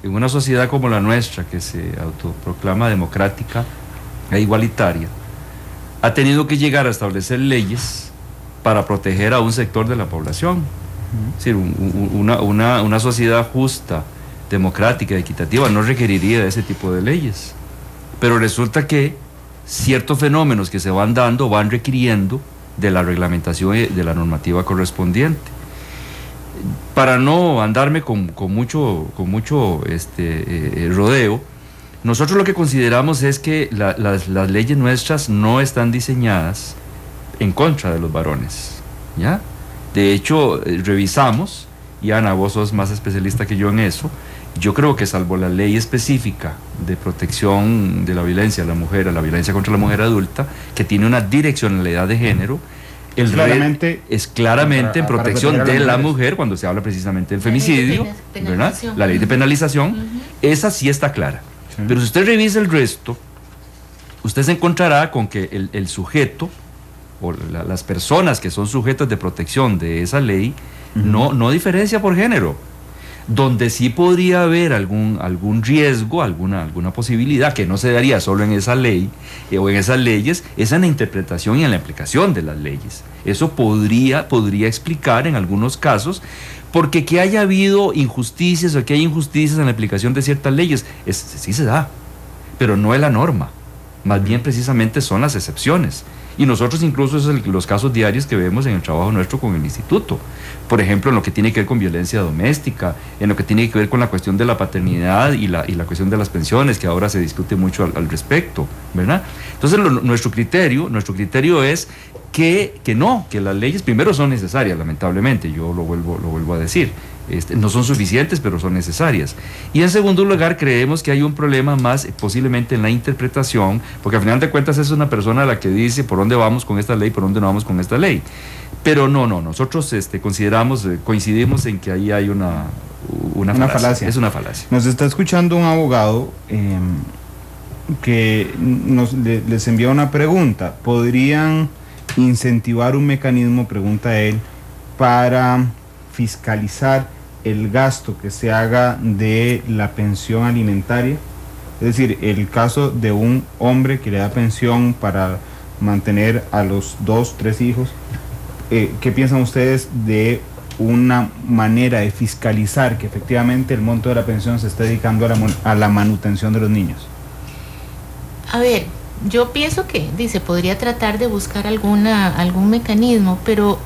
en una sociedad como la nuestra, que se autoproclama democrática e igualitaria, ha tenido que llegar a establecer leyes para proteger a un sector de la población. Es decir, una sociedad justa, democrática, equitativa no requeriría de ese tipo de leyes. Pero resulta que ciertos fenómenos que se van dando van requiriendo de la reglamentación y de la normativa correspondiente. Para no andarme con mucho rodeo, nosotros lo que consideramos es que las leyes nuestras no están diseñadas en contra de los varones, ¿ya? De hecho, revisamos, y Ana, vos sos más especialista que yo en eso, yo creo que salvo la ley específica de protección de la violencia a la mujer, a la violencia contra la mujer adulta, que tiene una direccionalidad de género, es claramente en protección de la mujer cuando se habla precisamente del femicidio, ¿verdad? La ley de penalización, esa sí está clara. Sí. Pero si usted revisa el resto, usted se encontrará con que el sujeto, o las personas que son sujetos de protección de esa ley, no diferencia por género. Donde sí podría haber algún riesgo, alguna posibilidad que no se daría solo en esa ley o en esas leyes, es en la interpretación y en la aplicación de las leyes. Eso podría explicar en algunos casos, porque que haya habido injusticias o que haya injusticias en la aplicación de ciertas leyes, sí se da, pero no es la norma. Más bien precisamente son las excepciones. Y nosotros incluso es los casos diarios que vemos en el trabajo nuestro con el instituto. Por ejemplo, en lo que tiene que ver con violencia doméstica, en lo que tiene que ver con la cuestión de la paternidad y la cuestión de las pensiones, que ahora se discute mucho al respecto, ¿verdad? Entonces nuestro criterio es que las leyes primero son necesarias, lamentablemente, yo lo vuelvo a decir. No son suficientes, pero son necesarias. Y en segundo lugar, creemos que hay un problema más posiblemente en la interpretación, porque al final de cuentas es una persona la que dice por dónde vamos con esta ley, por dónde no vamos con esta ley. Pero no, nosotros coincidimos en que ahí hay una falacia. Es una falacia. Nos está escuchando un abogado que les envía una pregunta. ¿Podrían incentivar un mecanismo, pregunta él, para fiscalizar el gasto que se haga de la pensión alimentaria? Es decir, el caso de un hombre que le da pensión para mantener a los 2, 3 hijos, ¿qué piensan ustedes de una manera de fiscalizar que efectivamente el monto de la pensión se esté dedicando a la manutención de los niños? A ver, yo pienso que se podría tratar de buscar algún mecanismo, pero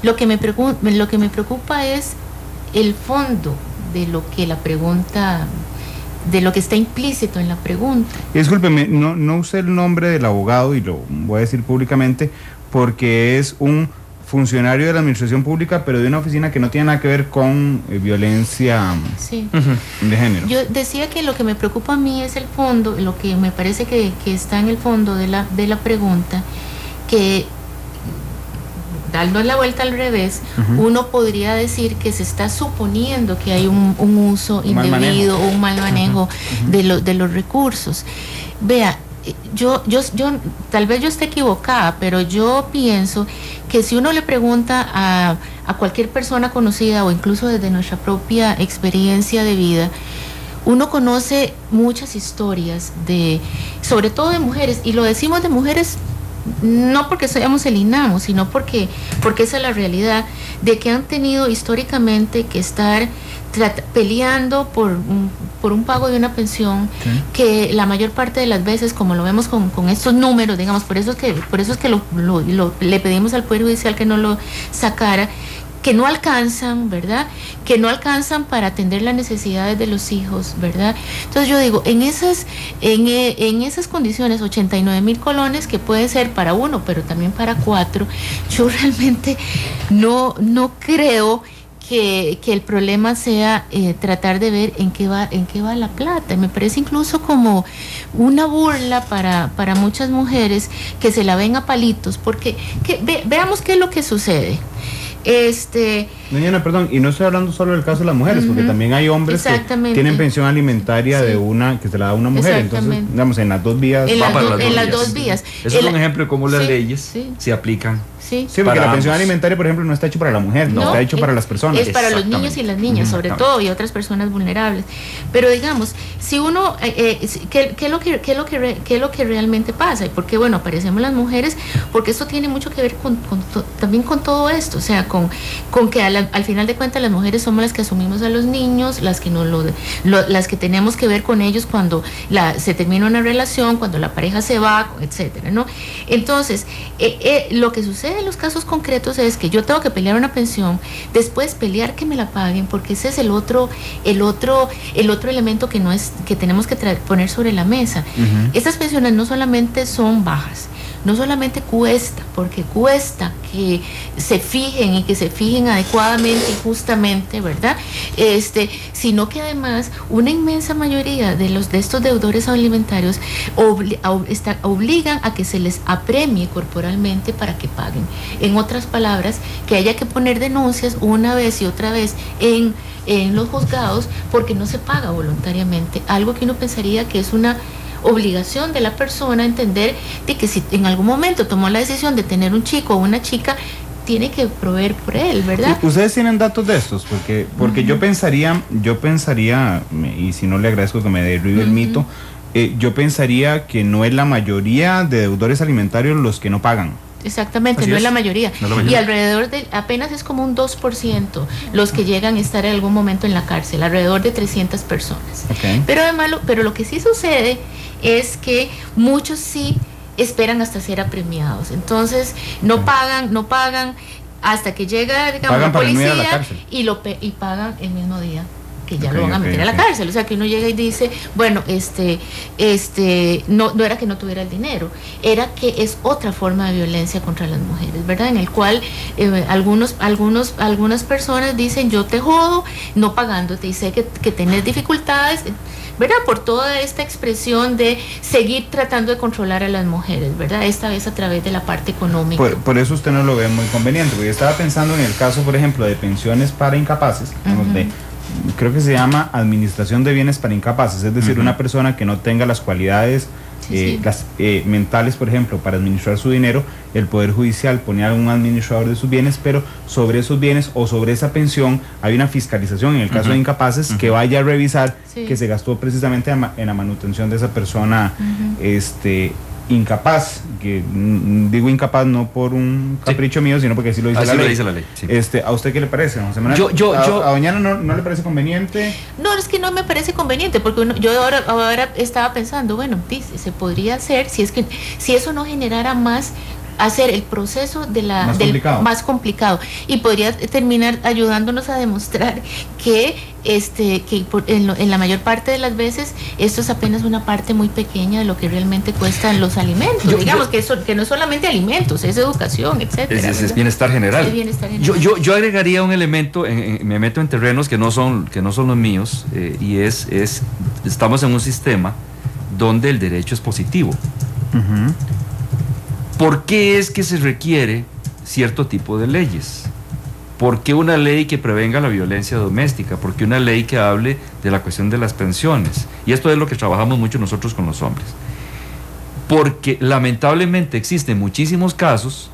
lo que me preocupa es el fondo de lo que la pregunta, de lo que está implícito en la pregunta. Discúlpeme, no usé el nombre del abogado y lo voy a decir públicamente porque es un funcionario de la administración pública, pero de una oficina que no tiene nada que ver con violencia de género. Yo decía que lo que me preocupa a mí es el fondo, lo que me parece que está en el fondo de la pregunta, que dando la vuelta al revés, uno podría decir que se está suponiendo que hay un uso indebido o un mal manejo de los recursos. Vea, yo tal vez yo esté equivocada, pero yo pienso que si uno le pregunta a cualquier persona conocida o incluso desde nuestra propia experiencia de vida, uno conoce muchas historias sobre todo de mujeres, y lo decimos de mujeres no porque seamos el INAMU, sino porque esa es la realidad, de que han tenido históricamente que estar peleando por un pago de una pensión, que la mayor parte de las veces, como lo vemos con estos números, digamos, por eso es que le pedimos al Poder Judicial que no lo sacara, que no alcanzan, ¿verdad? Que no alcanzan para atender las necesidades de los hijos, ¿verdad? Entonces yo digo, en esas condiciones, 89,000 colones, que puede ser para uno, pero también para 4, yo realmente no creo que el problema sea tratar de ver en qué va la plata. Me parece incluso como una burla para muchas mujeres que se la ven a palitos, porque veamos qué es lo que sucede. Doña Ana, perdón, y no estoy hablando solo del caso de las mujeres, porque también hay hombres que tienen pensión alimentaria que se la da una mujer, entonces, digamos, en las dos vías. En las dos vías. Eso es un ejemplo de cómo las leyes se aplican. Sí, porque la pensión alimentaria, por ejemplo, no está hecho para la mujer, no está hecho para las personas. Es para los niños y las niñas, sobre todo, y otras personas vulnerables. Pero digamos, si uno, ¿qué es lo que realmente pasa? Y por qué, bueno, aparecemos las mujeres, porque eso tiene mucho que ver también con todo esto, o sea, con que al final de cuentas las mujeres somos las que asumimos a los niños, las que las que tenemos que ver con ellos cuando se termina una relación, cuando la pareja se va, etcétera, ¿no? Entonces, lo que sucede en los casos concretos es que yo tengo que pelear una pensión, después pelear que me la paguen, porque ese es el otro elemento que tenemos que poner sobre la mesa. Estas pensiones no solamente son bajas, no solamente cuesta, porque cuesta que se fijen y que se fijen adecuadamente y justamente, ¿verdad? Sino que además una inmensa mayoría de estos deudores alimentarios obligan a que se les apremie corporalmente para que paguen. En otras palabras, que haya que poner denuncias una vez y otra vez en los juzgados porque no se paga voluntariamente, algo que uno pensaría que es una obligación de la persona, entender de que si en algún momento tomó la decisión de tener un chico o una chica, tiene que proveer por él, ¿verdad? ¿Ustedes tienen datos de estos? Porque yo pensaría, y si no le agradezco que me derribe el mito, yo pensaría que no es la mayoría de deudores alimentarios los que no pagan. Exactamente, no es la mayoría. Y alrededor apenas es como un 2% los que llegan a estar en algún momento en la cárcel, alrededor de 300 personas. Pero además, pero lo que sí sucede es que muchos sí esperan hasta ser apremiados. Entonces, no pagan hasta que llega, digamos, la policía y pagan el mismo día. que ya lo van a meter a la cárcel. O sea, que uno llega y dice, bueno, no era que no tuviera el dinero, era que es otra forma de violencia contra las mujeres, ¿verdad? En el cual algunas personas dicen, yo te jodo no pagándote y sé que tenés dificultades, ¿verdad? Por toda esta expresión de seguir tratando de controlar a las mujeres, ¿verdad? Esta vez a través de la parte económica. Por eso usted no lo ve muy conveniente, porque yo estaba pensando en el caso, por ejemplo, de pensiones para incapaces, creo que se llama administración de bienes para incapaces, es decir, una persona que no tenga las cualidades mentales, por ejemplo, para administrar su dinero, el Poder Judicial pone a un administrador de sus bienes, pero sobre esos bienes o sobre esa pensión hay una fiscalización en el caso de incapaces que vaya a revisar que se gastó precisamente en la manutención de esa persona incapaz, que digo incapaz no por un capricho mío, sino porque así lo dice la ley. ¿A usted qué le parece, José Manuel? ¿A doña Ana no le parece conveniente? No, es que no me parece conveniente, porque yo ahora estaba pensando, bueno, dice, se podría hacer si eso no generara más hacer el proceso más complicado y podría terminar ayudándonos a demostrar que en la mayor parte de las veces esto es apenas una parte muy pequeña de lo que realmente cuestan los alimentos, que no es solamente alimentos, es educación, etcétera. Es bienestar general. Es bienestar general. Yo agregaría un elemento, me meto en terrenos que no son los míos, y estamos en un sistema donde el derecho es positivo. ¿Por qué es que se requiere cierto tipo de leyes? ¿Por qué una ley que prevenga la violencia doméstica? ¿Por qué una ley que hable de la cuestión de las pensiones? Y esto es lo que trabajamos mucho nosotros con los hombres. Porque lamentablemente existen muchísimos casos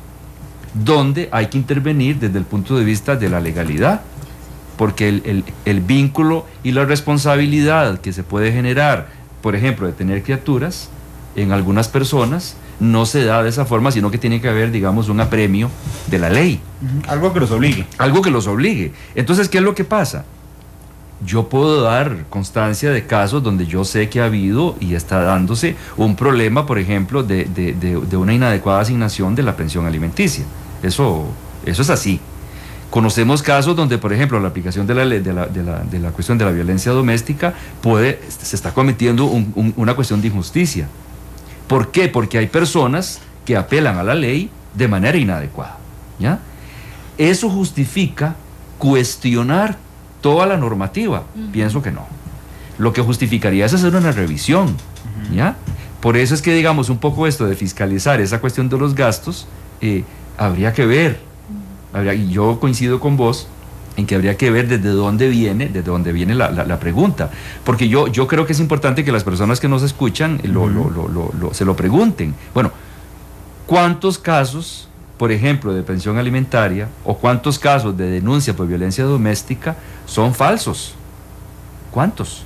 donde hay que intervenir desde el punto de vista de la legalidad, porque el vínculo y la responsabilidad que se puede generar, por ejemplo, de tener criaturas, en algunas personas no se da de esa forma, sino que tiene que haber, digamos, un apremio de la ley. Algo que los obligue. Algo que los obligue. Entonces, ¿qué es lo que pasa? Yo puedo dar constancia de casos donde yo sé que ha habido y está dándose un problema, por ejemplo, de una inadecuada asignación de la pensión alimenticia. Eso es así. Conocemos casos donde, por ejemplo, la aplicación de la ley de la cuestión de la violencia doméstica se está cometiendo una cuestión de injusticia. ¿Por qué? Porque hay personas que apelan a la ley de manera inadecuada, ¿ya? ¿Eso justifica cuestionar toda la normativa? Pienso que no. Lo que justificaría es hacer una revisión, ¿ya? Por eso es que, digamos, un poco esto de fiscalizar esa cuestión de los gastos, habría que ver, y yo coincido con vos, en que habría que ver desde dónde viene la pregunta, porque yo creo que es importante que las personas que nos escuchan se lo pregunten. Bueno, ¿cuántos casos, por ejemplo, de pensión alimentaria o cuántos casos de denuncia por violencia doméstica son falsos? ¿Cuántos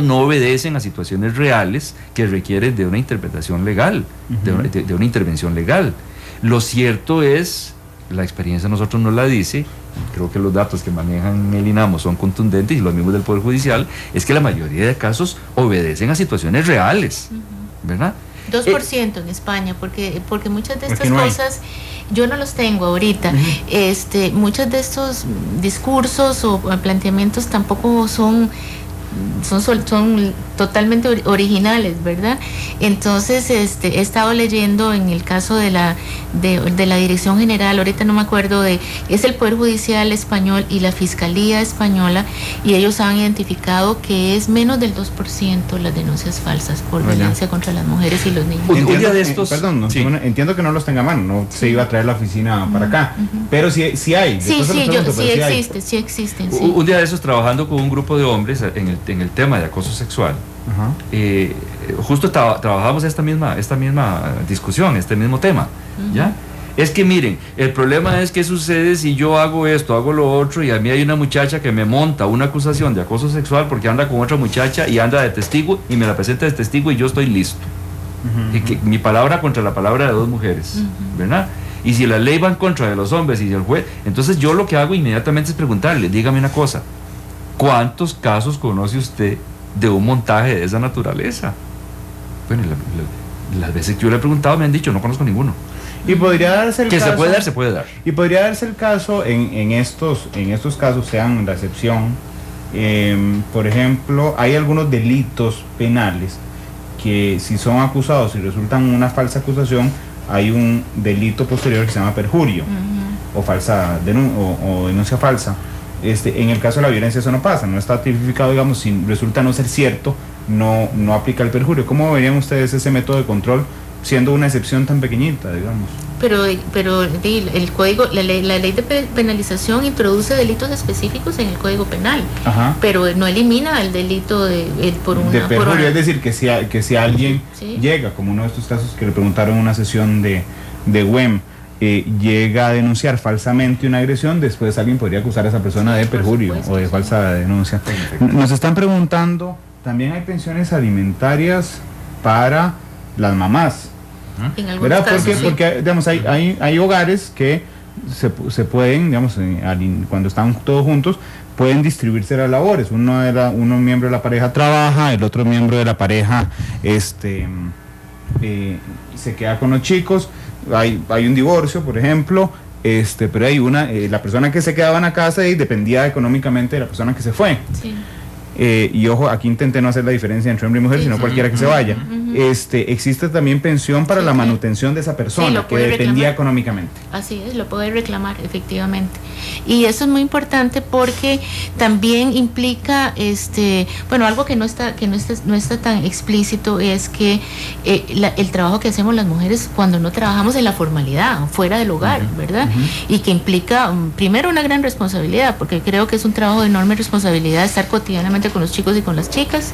no obedecen a situaciones reales que requieren de una interpretación legal, de una intervención legal? Lo cierto es, la experiencia nosotros nos la dice, creo que los datos que manejan el INAMO son contundentes y los mismos del Poder Judicial, es que la mayoría de casos obedecen a situaciones reales, ¿verdad? 2% en España, porque muchas de estas cosas yo no los tengo ahorita. Muchos de estos discursos o planteamientos tampoco son totalmente originales, ¿verdad? Entonces he estado leyendo en el caso de la Dirección General, ahorita no me acuerdo es el Poder Judicial español y la Fiscalía española, y ellos han identificado que es menos del 2% las denuncias falsas por violencia contra las mujeres y los niños. Entiendo que no los tenga a mano, no se iba a traer la oficina para acá, pero sí hay. Sí existen. Un día de esos, trabajando con un grupo de hombres en el tema de acoso sexual, justo trabajamos esta misma discusión, este mismo tema, ¿ya? Es que miren, el problema es que sucede si yo hago esto, hago lo otro, y a mí hay una muchacha que me monta una acusación de acoso sexual porque anda con otra muchacha y anda de testigo y me la presenta de testigo y yo estoy listo. Que mi palabra contra la palabra de dos mujeres, ¿verdad? Y si la ley va en contra de los hombres y el juez, entonces yo lo que hago inmediatamente es preguntarle, dígame una cosa, ¿cuántos casos conoce usted de un montaje de esa naturaleza? Bueno, las veces que yo le he preguntado me han dicho, no conozco ninguno. Y podría darse el caso, se puede dar. Y podría darse el caso en estos casos, sean la excepción, Por ejemplo, hay algunos delitos penales que si son acusados y resultan una falsa acusación, hay un delito posterior que se llama perjurio o falsa o denuncia falsa. En el caso de la violencia eso no pasa, no está tipificado, digamos, si resulta no ser cierto, no aplica el perjurio. ¿Cómo verían ustedes ese método de control siendo una excepción tan pequeñita, digamos? Pero el código, la ley de penalización introduce delitos específicos en el Código Penal, pero no elimina el delito de perjurio. Es decir, que si alguien llega, como uno de estos casos que le preguntaron en una sesión de WEM, llega a denunciar falsamente una agresión, después alguien podría acusar a esa persona de perjurio o de falsa denuncia. Nos están preguntando, también hay pensiones alimentarias para las mamás, ¿verdad? Porque digamos, hay hogares que se pueden, digamos, cuando están todos juntos, pueden distribuirse las labores. Uno miembro de la pareja trabaja, el otro miembro de la pareja se queda con los chicos. Hay un divorcio, por ejemplo, pero hay la persona que se quedaba en la casa y dependía económicamente de la persona que se fue. Sí. Y ojo, aquí intenté no hacer la diferencia entre hombre y mujer, sino cualquiera que se vaya. Existe también pensión para la manutención de esa persona que dependía económicamente. Así es, lo puede reclamar, efectivamente. Y eso es muy importante porque también implica, algo que no está tan explícito es que el trabajo que hacemos las mujeres cuando no trabajamos en la formalidad, fuera del hogar, ¿verdad? Y que implica, primero, una gran responsabilidad, porque creo que es un trabajo de enorme responsabilidad estar cotidianamente con los chicos y con las chicas,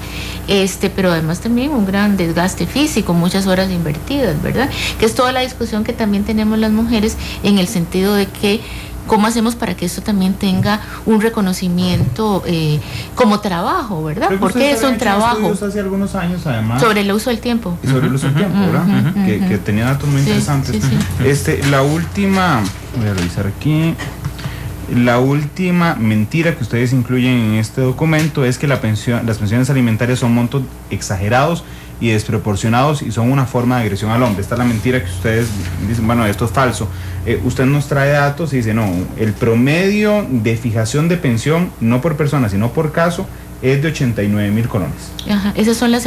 pero además también un gran desgaste físico, muchas horas invertidas, ¿verdad? Que es toda la discusión que también tenemos las mujeres en el sentido de que cómo hacemos para que esto también tenga un reconocimiento como trabajo, ¿verdad? Porque es un trabajo. Hace algunos años, además. Sobre el uso del tiempo. Sobre el uso del tiempo, ¿verdad? Que tenía datos muy interesantes. La última, voy a revisar aquí. La última mentira que ustedes incluyen en este documento es que las pensiones alimentarias son montos exagerados y desproporcionados y son una forma de agresión al hombre. Esta es la mentira que ustedes dicen, bueno, esto es falso. Usted nos trae datos y dice, no, el promedio de fijación de pensión, no por persona, sino por caso, es de 89,000 colones. Ajá, esos son los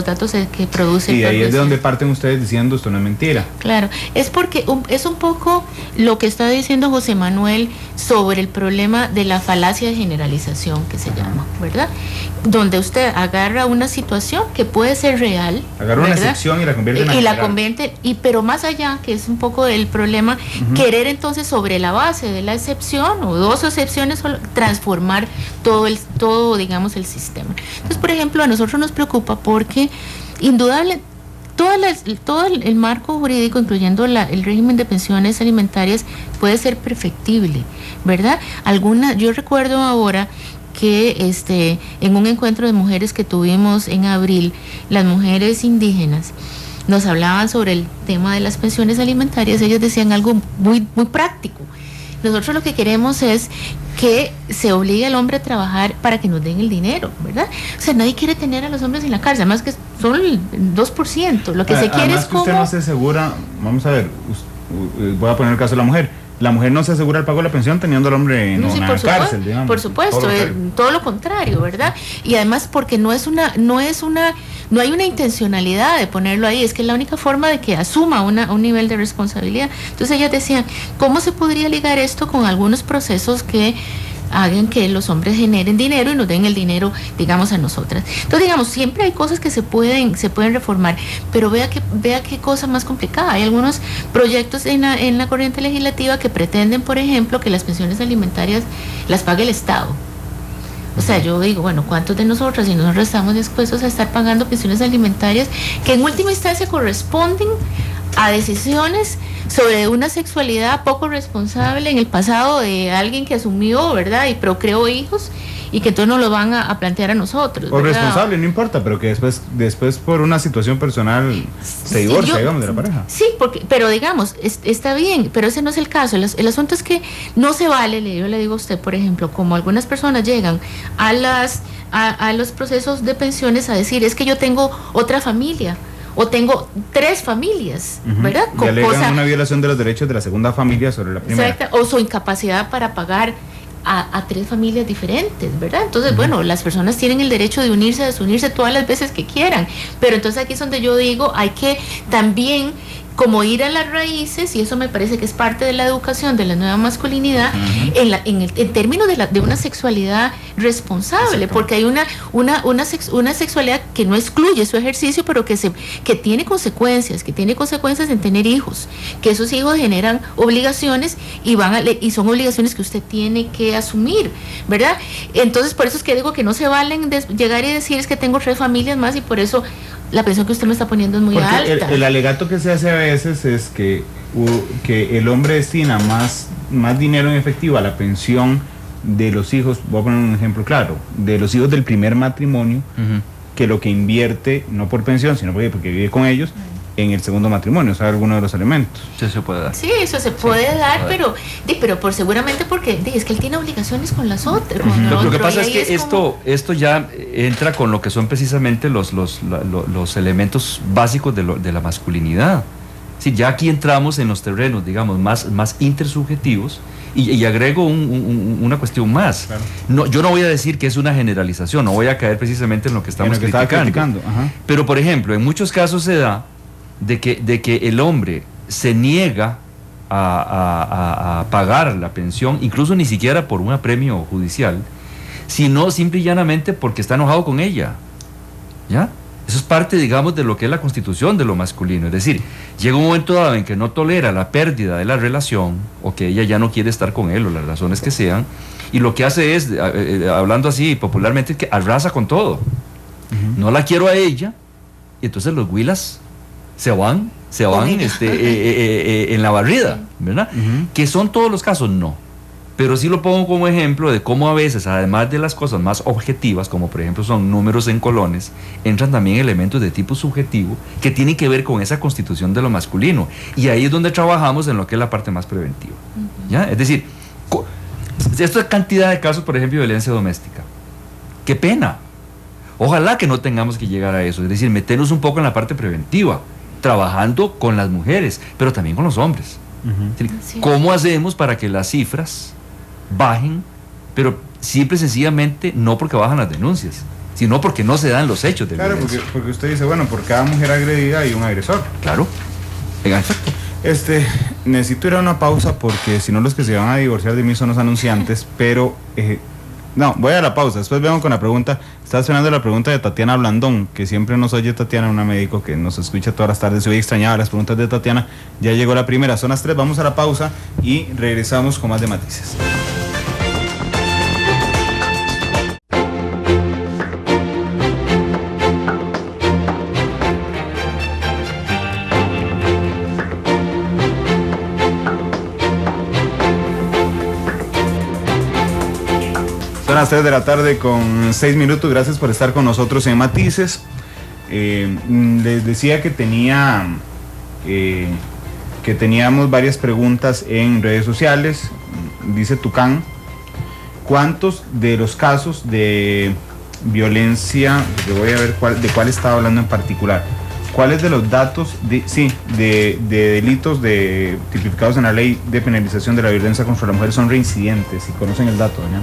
datos que produce. Y ahí es de donde parten ustedes diciendo esto no es mentira. Claro, es porque es un poco lo que está diciendo José Manuel sobre el problema de la falacia de generalización que se llama, ¿verdad? Donde usted agarra una situación que puede ser real, agarra una excepción y la convierte en general. Pero más allá, que es un poco el problema, querer entonces sobre la base de la excepción o dos excepciones transformar todo digamos el sistema. Entonces, por ejemplo, a nosotros nos preocupa porque indudable todo el marco jurídico, incluyendo el régimen de pensiones alimentarias, puede ser perfectible, ¿verdad? Yo recuerdo ahora que en un encuentro de mujeres que tuvimos en abril, las mujeres indígenas nos hablaban sobre el tema de las pensiones alimentarias. Ellas decían algo muy, muy práctico. Nosotros lo que queremos es que se obligue al hombre a trabajar para que nos den el dinero, ¿verdad? O sea, nadie quiere tener a los hombres en la cárcel, además que son el 2%. Lo que se quiere es como... usted no se asegura, vamos a ver, voy a poner el caso de la mujer. La mujer no se asegura el pago de la pensión teniendo al hombre en una cárcel, digamos. Por supuesto, todo lo contrario, ¿verdad? Y además porque no hay una intencionalidad de ponerlo ahí, es que es la única forma de que asuma un nivel de responsabilidad. Entonces ellas decían, ¿cómo se podría ligar esto con algunos procesos que hagan que los hombres generen dinero y nos den el dinero, digamos, a nosotras? Entonces, digamos, siempre hay cosas que se pueden reformar, pero vea qué cosa más complicada. Hay algunos proyectos en la corriente legislativa que pretenden, por ejemplo, que las pensiones alimentarias las pague el Estado. O sea, yo digo, bueno, ¿cuántos de nosotros, si nosotros estamos dispuestos a estar pagando pensiones alimentarias que en última instancia corresponden a decisiones sobre una sexualidad poco responsable en el pasado de alguien que asumió, ¿verdad? Y procreó hijos y que entonces nos lo van a plantear a nosotros, o responsable, no importa, pero que después por una situación personal se divorcia, digamos, de la pareja. Sí, pero digamos, está bien, pero ese no es el caso. El asunto es que no se vale, yo le digo a usted, por ejemplo, como algunas personas llegan a los procesos de pensiones a decir, es que yo tengo otra familia, o tengo 3 familias, ¿verdad? Y alegan una violación de los derechos de la segunda familia sobre la primera. Exacto, o su incapacidad para pagar a 3 familias diferentes, ¿verdad? Entonces, bueno, las personas tienen el derecho de unirse, de desunirse todas las veces que quieran, pero entonces aquí es donde yo digo, hay que también como ir a las raíces, y eso me parece que es parte de la educación de la nueva masculinidad, en términos de una sexualidad responsable, porque hay una sexualidad que no excluye su ejercicio, pero que tiene consecuencias en tener hijos, que esos hijos generan obligaciones y son obligaciones que usted tiene que asumir, ¿verdad? Entonces, por eso es que digo que no se valen llegar y decir es que tengo 3 familias más, y por eso la pensión que usted me está poniendo es muy alta. El alegato que se hace a veces es que el hombre destina más dinero en efectivo a la pensión de los hijos, voy a poner un ejemplo claro, de los hijos del primer matrimonio, que lo que invierte, no por pensión, sino porque vive con ellos, en el segundo matrimonio, o sea, alguno de los elementos. Eso se puede dar. Sí, eso se puede dar, pero seguramente porque es que él tiene obligaciones con las otras. Lo que pasa es que esto ya entra con lo que son precisamente los elementos básicos de la masculinidad. Sí, ya aquí entramos en los terrenos, digamos, más intersubjetivos, y agrego una cuestión más. Claro. No, yo no voy a decir que es una generalización, no voy a caer precisamente en lo que estamos criticando. Pero, por ejemplo, en muchos casos se da de que el hombre se niega a pagar la pensión, incluso ni siquiera por un apremio judicial, sino simple y llanamente porque está enojado con ella, ¿ya? Eso es parte, digamos, de lo que es la constitución de lo masculino. Es decir, llega un momento dado en que no tolera la pérdida de la relación, o que ella ya no quiere estar con él, o las razones que sean, y lo que hace es, hablando así popularmente, es que arrasa con todo. No la quiero a ella, y entonces los huilas se van en la barrida, ¿verdad? Que son todos los casos, no. Pero sí lo pongo como ejemplo de cómo a veces, además de las cosas más objetivas, como por ejemplo son números en colones, entran también elementos de tipo subjetivo que tienen que ver con esa constitución de lo masculino. Y ahí es donde trabajamos en lo que es la parte más preventiva. ¿Ya? Es decir, esta cantidad de casos, por ejemplo, de violencia doméstica. ¡Qué pena! Ojalá que no tengamos que llegar a eso. Es decir, meternos un poco en la parte preventiva, trabajando con las mujeres, pero también con los hombres. ¿Cómo hacemos para que las cifras bajen? Pero simple y sencillamente no porque bajan las denuncias, sino porque no se dan los hechos de violencia. Claro, porque usted dice, bueno, por cada mujer agredida hay un agresor. Claro, en efecto. Necesito ir a una pausa porque si no los que se van a divorciar de mí son los anunciantes, pero... no, voy a la pausa, después vengo con la pregunta. Está esperando la pregunta de Tatiana Blandón, que siempre nos oye Tatiana, una médico que nos escucha todas las tardes. Hoy extrañaba las preguntas de Tatiana. Ya llegó la primera, son las 3, vamos a la pausa y regresamos con más de Matices. Son las 3 de la tarde con 6 minutos. Gracias por estar con nosotros en Matices. Les decía que teníamos varias preguntas en redes sociales. Dice Tucán, ¿cuántos de los casos de violencia, porque voy a ver de cuál estaba hablando en particular, cuáles de los datos de delitos tipificados en la ley de penalización de la violencia contra la mujer son reincidentes? Si conocen el dato, doña.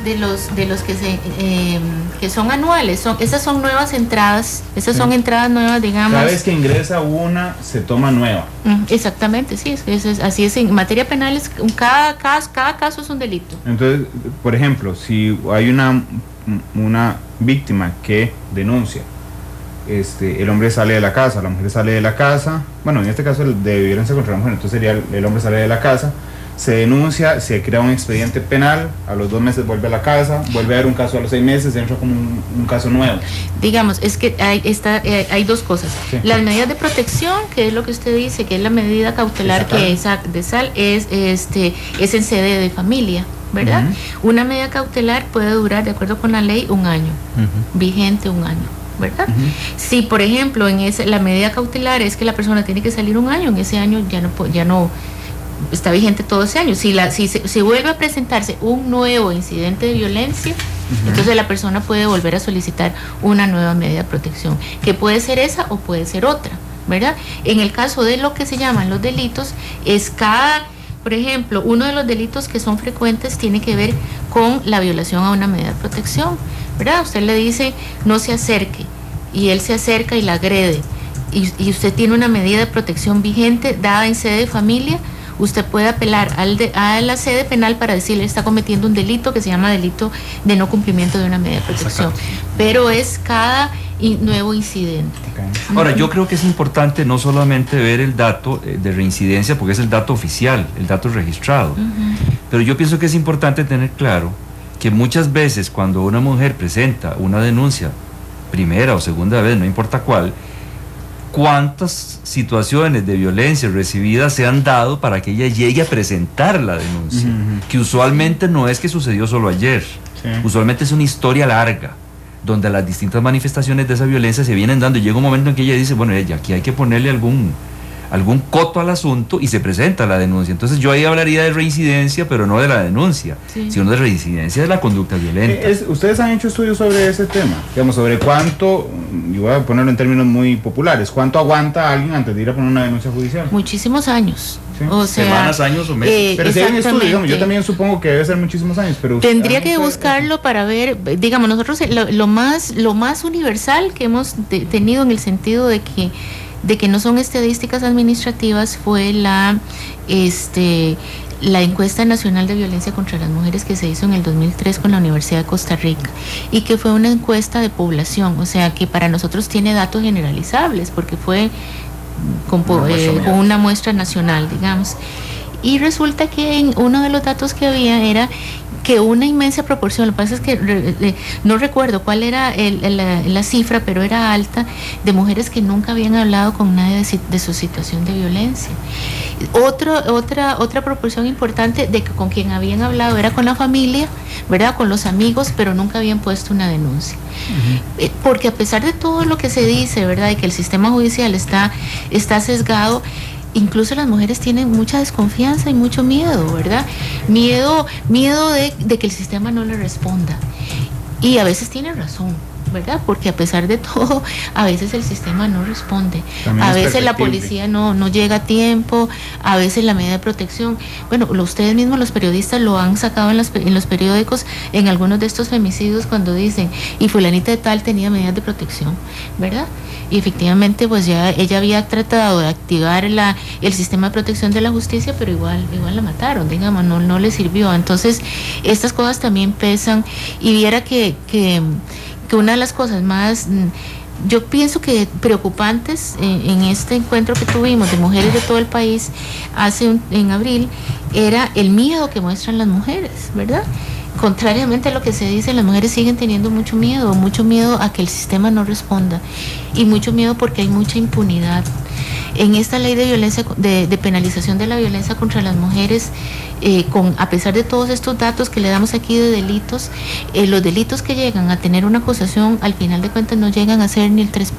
De los que son anuales, esas son nuevas entradas, son entradas nuevas, digamos. Cada vez que ingresa una, se toma nueva. Exactamente, sí, así es. En materia penal, cada caso es un delito. Entonces, por ejemplo, si hay una víctima que denuncia, el hombre sale de la casa, la mujer sale de la casa, bueno, en este caso de violencia contra la mujer, entonces sería el hombre sale de la casa, se denuncia, se crea un expediente penal, a los 2 meses vuelve a la casa, vuelve a haber un caso a los 6 meses, entra como un caso nuevo. Digamos, es que hay dos cosas. Sí. Las medidas de protección, que es lo que usted dice, que es la medida cautelar que es en sede de familia, ¿verdad? Una medida cautelar puede durar, de acuerdo con la ley, 1 año, vigente 1 año. ¿Verdad? Si, por ejemplo, la medida cautelar es que la persona tiene que salir 1 año, en ese año ya no está vigente todo ese año. Si vuelve a presentarse un nuevo incidente de violencia, entonces la persona puede volver a solicitar una nueva medida de protección, que puede ser esa o puede ser otra, ¿verdad? En el caso de lo que se llaman los delitos, es Por ejemplo, uno de los delitos que son frecuentes tiene que ver con la violación a una medida de protección, ¿verdad? Usted le dice no se acerque y él se acerca y la agrede y usted tiene una medida de protección vigente dada en sede de familia. Usted puede apelar a la sede penal para decirle está cometiendo un delito que se llama delito de no cumplimiento de una medida de protección, pero es cada nuevo incidente. Okay. Ahora, yo creo que es importante no solamente ver el dato de reincidencia, porque es el dato oficial, el dato registrado, pero yo pienso que es importante tener claro que muchas veces cuando una mujer presenta una denuncia, primera o segunda vez, no importa cuál, cuántas situaciones de violencia recibidas se han dado para que ella llegue a presentar la denuncia, que usualmente no es que sucedió solo ayer, usualmente es una historia larga, donde las distintas manifestaciones de esa violencia se vienen dando y llega un momento en que ella dice, bueno, aquí hay que ponerle algún coto al asunto y se presenta la denuncia. Entonces yo ahí hablaría de reincidencia, pero no de la denuncia, sino de reincidencia de la conducta violenta. ¿Ustedes han hecho estudios sobre ese tema? Digamos, sobre cuánto, yo voy a ponerlo en términos muy populares, ¿cuánto aguanta alguien antes de ir a poner una denuncia judicial? Muchísimos años. Sí. O sea, semanas, años o meses. Pero si hay un estudio, digamos, yo también supongo que debe ser muchísimos años, pero tendría que buscarlo para ver, digamos, nosotros lo más universal que hemos tenido en el sentido de que no son estadísticas administrativas fue la encuesta nacional de violencia contra las mujeres que se hizo en el 2003 con la Universidad de Costa Rica y que fue una encuesta de población, o sea que para nosotros tiene datos generalizables porque fue con una muestra nacional, digamos. Y resulta que uno de los datos que había era que una inmensa proporción, lo que pasa es que no recuerdo cuál era la cifra, pero era alta, de mujeres que nunca habían hablado con nadie de su situación de violencia. Otra proporción importante de que con quien habían hablado era con la familia, ¿verdad? Con los amigos, pero nunca habían puesto una denuncia. Porque a pesar de todo lo que se dice, ¿verdad? De que el sistema judicial está sesgado, incluso las mujeres tienen mucha desconfianza y mucho miedo, ¿verdad? Miedo de que el sistema no le responda. Y a veces tienen razón, ¿verdad? Porque a pesar de todo, a veces el sistema no responde. También a veces la policía no llega a tiempo, a veces la medida de protección. Bueno, ustedes mismos, los periodistas, lo han sacado en los periódicos, en algunos de estos femicidios, cuando dicen, y fulanita de tal tenía medidas de protección, ¿verdad? Y efectivamente, pues ya ella había tratado de activar el sistema de protección de la justicia, pero igual la mataron, digamos, no le sirvió. Entonces, estas cosas también pesan. Y viera que una de las cosas más, yo pienso que preocupantes en este encuentro que tuvimos de mujeres de todo el país en abril, era el miedo que muestran las mujeres, ¿verdad? Contrariamente a lo que se dice, las mujeres siguen teniendo mucho miedo a que el sistema no responda, y mucho miedo porque hay mucha impunidad. En esta ley de violencia, de penalización de la violencia contra las mujeres, a pesar de todos estos datos que le damos aquí de delitos, los delitos que llegan a tener una acusación, al final de cuentas no llegan a ser ni el 3%.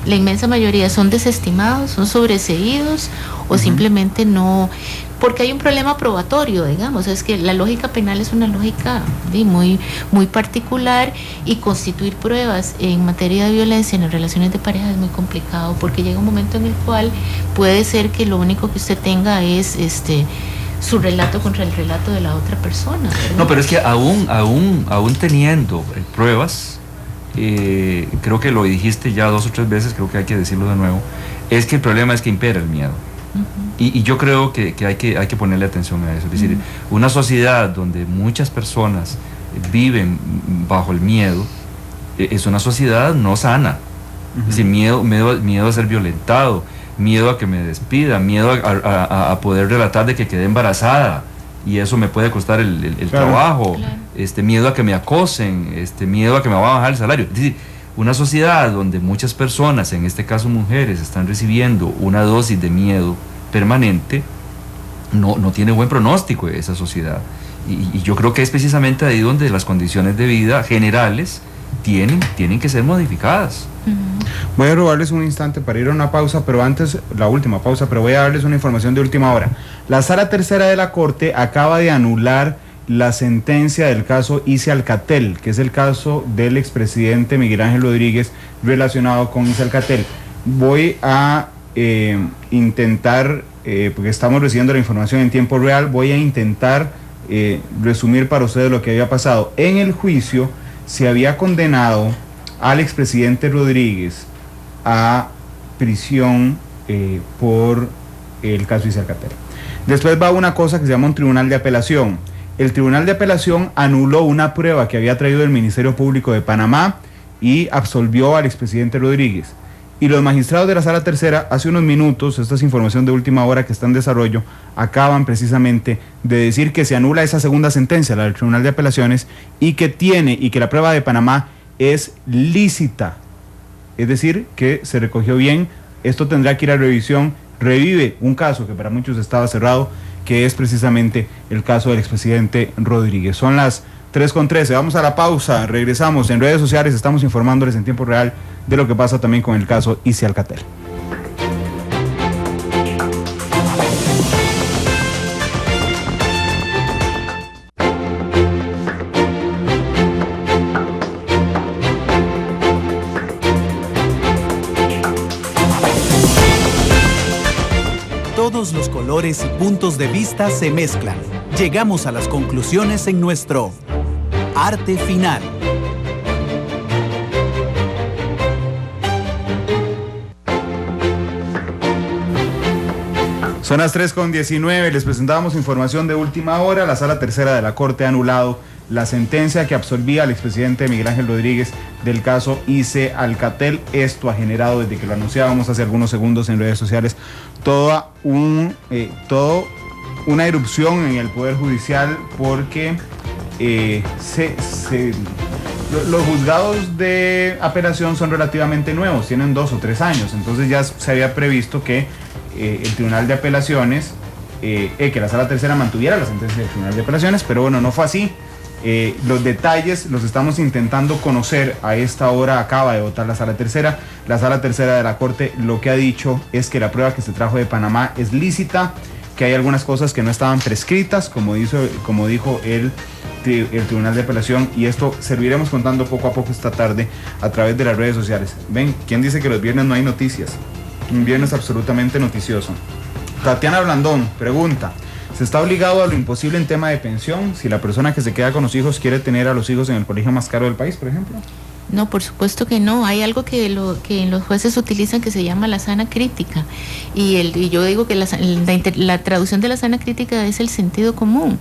La inmensa mayoría son desestimados, son sobreseídos o simplemente no, porque hay un problema probatorio, digamos. Es que la lógica penal es una lógica muy, muy particular, y constituir pruebas en materia de violencia en las relaciones de pareja es muy complicado, porque llega un momento en el cual puede ser que lo único que usted tenga es su relato contra el relato de la otra persona, ¿verdad? No, pero es que aún teniendo pruebas, creo que lo dijiste ya 2 o 3 veces, creo que hay que decirlo de nuevo, es que el problema es que impera el miedo. Y yo creo que hay que ponerle atención a eso. Es decir, una sociedad donde muchas personas viven bajo el miedo es una sociedad no sana. Es decir, miedo a ser violentado, miedo a que me despida, miedo a poder relatar de que quedé embarazada y eso me puede costar el trabajo, miedo a que me acosen, miedo a que me va a bajar el salario. Es decir, una sociedad donde muchas personas, en este caso mujeres, están recibiendo una dosis de miedo permanente, no tiene buen pronóstico esa sociedad. Y yo creo que es precisamente ahí donde las condiciones de vida generales tienen que ser modificadas. Voy a robarles un instante para ir a una pausa, pero antes, la última pausa, pero voy a darles una información de última hora. La Sala Tercera de la Corte acaba de anular la sentencia del caso Isi Alcatel, que es el caso del expresidente Miguel Ángel Rodríguez relacionado con Isi Alcatel. Voy a intentar porque estamos recibiendo la información en tiempo real, voy a intentar resumir para ustedes lo que había pasado. En el juicio se había condenado al expresidente Rodríguez a prisión por el caso Isi Alcatel. Después va una cosa que se llama un tribunal de apelación. El tribunal de apelación anuló una prueba que había traído el Ministerio Público de Panamá y absolvió al expresidente Rodríguez. Y los magistrados de la Sala Tercera, hace unos minutos, esta es información de última hora que está en desarrollo, acaban precisamente de decir que se anula esa segunda sentencia, la del Tribunal de Apelaciones, y que la prueba de Panamá es lícita. Es decir, que se recogió bien. Esto tendrá que ir a revisión. Revive un caso que para muchos estaba cerrado, que es precisamente el caso del expresidente Rodríguez. Son las 3:13, vamos a la pausa, regresamos. En redes sociales estamos informándoles en tiempo real de lo que pasa también con el caso Isi Alcatel. Todos los colores y puntos de vista se mezclan. Llegamos a las conclusiones en nuestro Arte Final. Son las 3:19, les presentamos información de última hora. La Sala Tercera de la Corte ha anulado la sentencia que absolvía al expresidente Miguel Ángel Rodríguez del caso Isi Alcatel. Esto ha generado, desde que lo anunciábamos hace algunos segundos en redes sociales, toda una erupción en el Poder Judicial, porque los juzgados de apelación son relativamente nuevos, tienen 2 o 3 años, entonces ya se había previsto que el Tribunal de Apelaciones, que la Sala Tercera mantuviera la sentencia del Tribunal de Apelaciones, pero bueno, no fue así. Los detalles los estamos intentando conocer. A esta hora acaba de votar la Sala Tercera. La Sala Tercera de la Corte lo que ha dicho es que la prueba que se trajo de Panamá es lícita, que hay algunas cosas que no estaban prescritas, como dijo el Tribunal de Apelación, y esto seguiremos contando poco a poco esta tarde a través de las redes sociales. Ven, ¿quién dice que los viernes no hay noticias? Un viernes absolutamente noticioso. Tatiana Blandón pregunta: ¿se está obligado a lo imposible en tema de pensión si la persona que se queda con los hijos quiere tener a los hijos en el colegio más caro del país, por ejemplo? No, por supuesto que no. Hay algo que los jueces utilizan que se llama la sana crítica. Y yo digo que la traducción de la sana crítica es el sentido común.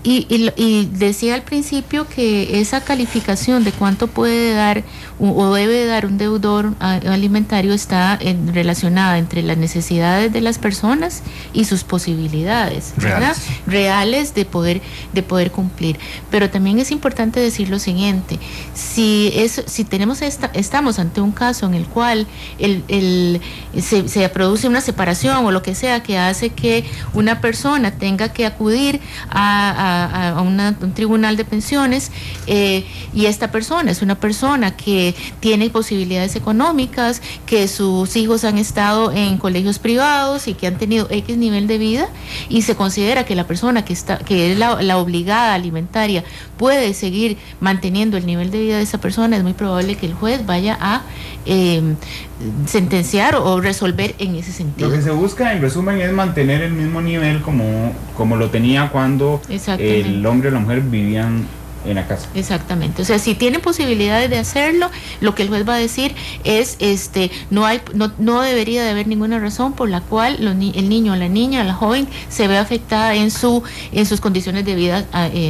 Y decía al principio que esa calificación de cuánto puede dar o debe dar un deudor alimentario está relacionada entre las necesidades de las personas y sus posibilidades, ¿verdad? Reales de poder cumplir. Pero también es importante decir lo siguiente: si estamos ante un caso en el cual se produce una separación o lo que sea que hace que una persona tenga que acudir a un tribunal de pensiones, y esta persona es una persona que tiene posibilidades económicas, que sus hijos han estado en colegios privados y que han tenido X nivel de vida, y se considera que la persona que es la obligada alimentaria puede seguir manteniendo el nivel de vida de esa persona, es muy probable que el juez vaya a sentenciar o resolver en ese sentido. Lo que se busca, en resumen, es mantener el mismo nivel como lo tenía cuando el hombre y la mujer vivían en la casa. Exactamente. O sea, si tienen posibilidades de hacerlo, lo que el juez va a decir es no debería de haber ninguna razón por la cual el niño, la niña, la joven se ve afectada en sus condiciones de vida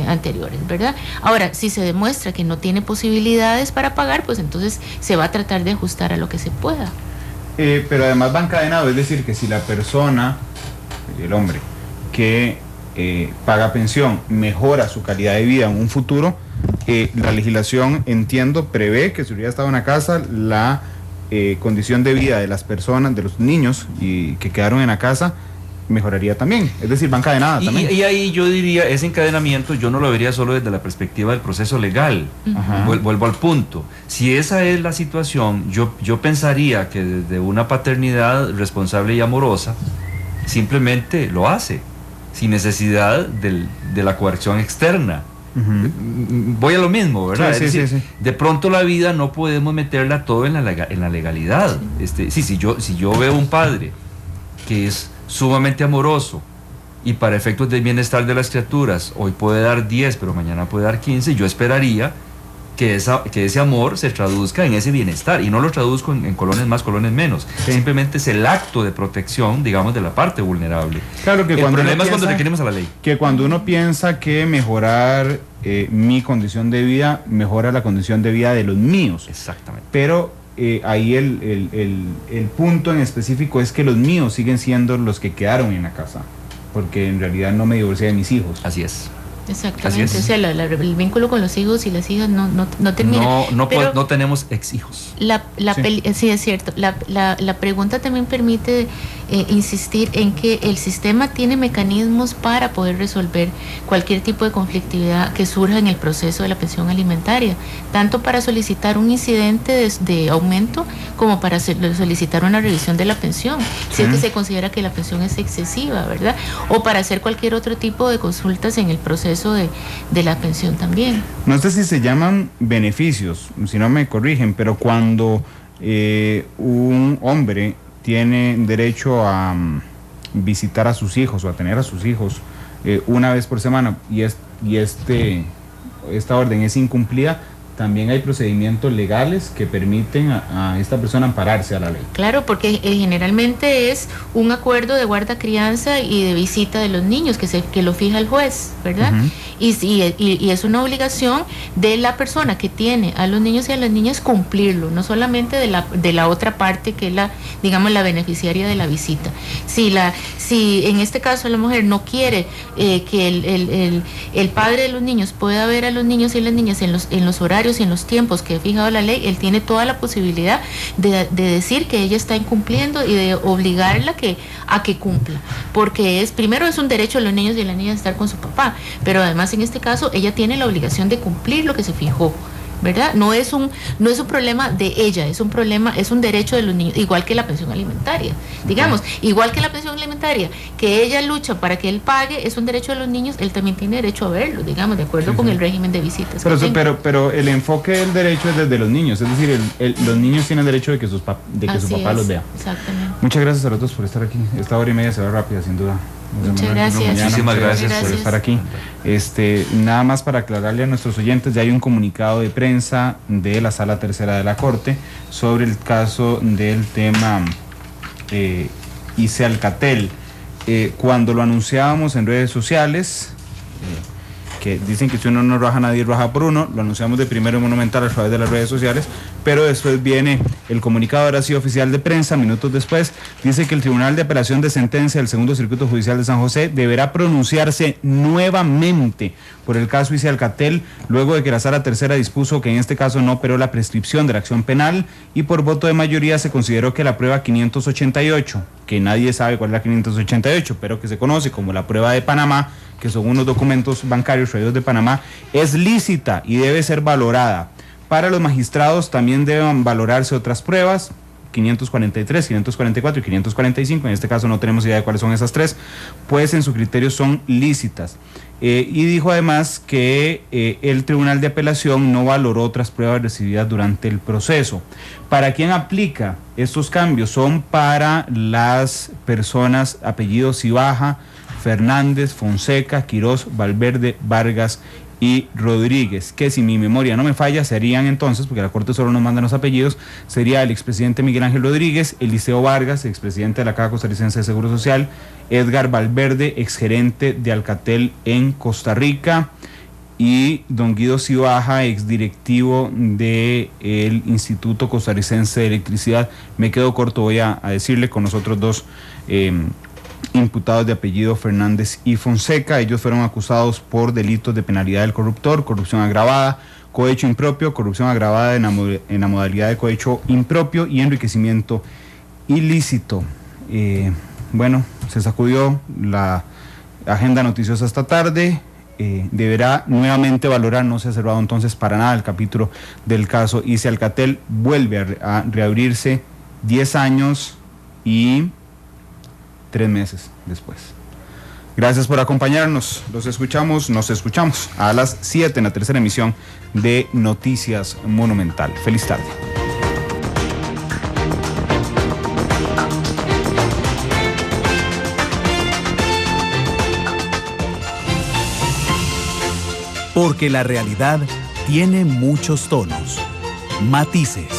anteriores, ¿verdad? Ahora, si se demuestra que no tiene posibilidades para pagar, pues entonces se va a tratar de ajustar a lo que se pueda. Pero además va encadenado, es decir, que si la persona, el hombre, que paga pensión, mejora su calidad de vida en un futuro, la legislación, entiendo, prevé que si hubiera estado en la casa, la condición de vida de las personas, de los niños que quedaron en la casa, mejoraría también. Es decir, va encadenada también. Y ahí yo diría, ese encadenamiento yo no lo vería solo desde la perspectiva del proceso legal. Vuelvo al punto. Si esa es la situación, yo pensaría que desde una paternidad responsable y amorosa, simplemente lo hace, sin necesidad de la coerción externa. Voy a lo mismo, ¿verdad? Sí, es decir, sí. de pronto la vida no podemos meterla todo en la legalidad. Si yo veo un padre que es sumamente amoroso y para efectos del bienestar de las criaturas, hoy puede dar 10, pero mañana puede dar 15, yo esperaría que ese amor se traduzca en ese bienestar, y no lo traduzco en colones más, colones menos. Sí. Simplemente es el acto de protección, digamos, de la parte vulnerable. Claro que el problema es cuando requerimos a la ley. Que cuando uno piensa que mejorar mi condición de vida mejora la condición de vida de los míos. Exactamente. Pero ahí el punto en específico es que los míos siguen siendo los que quedaron en la casa, porque en realidad no me divorcié de mis hijos. Así es. Exactamente, o sea, el vínculo con los hijos y las hijas no termina. No tenemos ex hijos. Sí, es cierto. La pregunta también permite insistir en que el sistema tiene mecanismos para poder resolver cualquier tipo de conflictividad que surja en el proceso de la pensión alimentaria, tanto para solicitar un incidente de aumento como para solicitar una revisión de la pensión, si es que se considera que la pensión es excesiva, ¿verdad? O para hacer cualquier otro tipo de consultas en el proceso de la pensión también. No sé si se llaman beneficios, si no me corrigen, pero cuando un hombre tiene derecho a visitar a sus hijos o a tener a sus hijos una vez por semana y esta orden es incumplida, también hay procedimientos legales que permiten a esta persona ampararse a la ley. Claro, porque generalmente es un acuerdo de guarda-crianza y de visita de los niños que lo fija el juez, ¿verdad? Uh-huh. Y es una obligación de la persona que tiene a los niños y a las niñas cumplirlo, no solamente de la otra parte que es la beneficiaria de la visita. Si en este caso la mujer no quiere que el padre de los niños pueda ver a los niños y las niñas en los horarios y en los tiempos que ha fijado la ley, él tiene toda la posibilidad de decir que ella está incumpliendo y de obligarla a que cumpla, porque primero es un derecho de los niños y de las niñas estar con su papá, pero además en este caso ella tiene la obligación de cumplir lo que se fijó, ¿verdad? No es un problema de ella, es un derecho de los niños, igual que la pensión alimentaria, digamos, igual que la pensión alimentaria, que ella lucha para que él pague, es un derecho de los niños, él también tiene derecho a verlo, digamos, de acuerdo con el régimen de visitas. Pero el enfoque del derecho es desde los niños, es decir, los niños tienen derecho de que su papá los vea. Exactamente. Muchas gracias a todos por estar aquí, esta hora y media se va rápida, sin duda. Muchas gracias. Muchísimas gracias por estar aquí. Nada más para aclararle a nuestros oyentes, ya hay un comunicado de prensa de la Sala Tercera de la Corte sobre el caso del tema ICE Alcatel. Cuando lo anunciábamos en redes sociales, que dicen que si uno no raja, nadie raja por uno, lo anunciamos de primero en Monumental a través de las redes sociales, pero después viene el comunicado, ahora sí oficial de prensa, minutos después, dice que el Tribunal de Apelación de Sentencia del Segundo Circuito Judicial de San José deberá pronunciarse nuevamente por el caso ICE Alcatel, luego de que la Sala Tercera dispuso que en este caso no operó la prescripción de la acción penal y por voto de mayoría se consideró que la prueba 588, que nadie sabe cuál es la 588, pero que se conoce como la prueba de Panamá, que son unos documentos bancarios traídos de Panamá, es lícita y debe ser valorada. Para los magistrados también deben valorarse otras pruebas, 543, 544 y 545, en este caso no tenemos idea de cuáles son esas tres, pues en su criterio son lícitas. Y dijo además que el Tribunal de Apelación no valoró otras pruebas recibidas durante el proceso. ¿Para quién aplica estos cambios? Son para las personas apellidos Cibaja, Fernández, Fonseca, Quirós, Valverde, Vargas y Rodríguez, que si mi memoria no me falla serían entonces, porque la Corte solo nos manda los apellidos, sería el expresidente Miguel Ángel Rodríguez, Eliseo Vargas, expresidente de la Caja Costarricense de Seguro Social, Edgar Valverde, exgerente de Alcatel en Costa Rica, y don Guido Cibaja, exdirectivo del Instituto Costarricense de Electricidad. Me quedo corto, voy a decirle, con nosotros dos imputados de apellido Fernández y Fonseca. Ellos fueron acusados por delitos de penalidad del corruptor, corrupción agravada, cohecho impropio, corrupción agravada en la modalidad de cohecho impropio y enriquecimiento ilícito. Bueno, se sacudió la agenda noticiosa esta tarde. Deberá nuevamente valorar, no se ha cerrado entonces para nada el capítulo del caso ICE Alcatel, vuelve a reabrirse 10 años y 3 meses después. Gracias por acompañarnos, nos escuchamos a las 7 en la tercera emisión de Noticias Monumental. Feliz tarde. porque la realidad tiene muchos tonos, matices.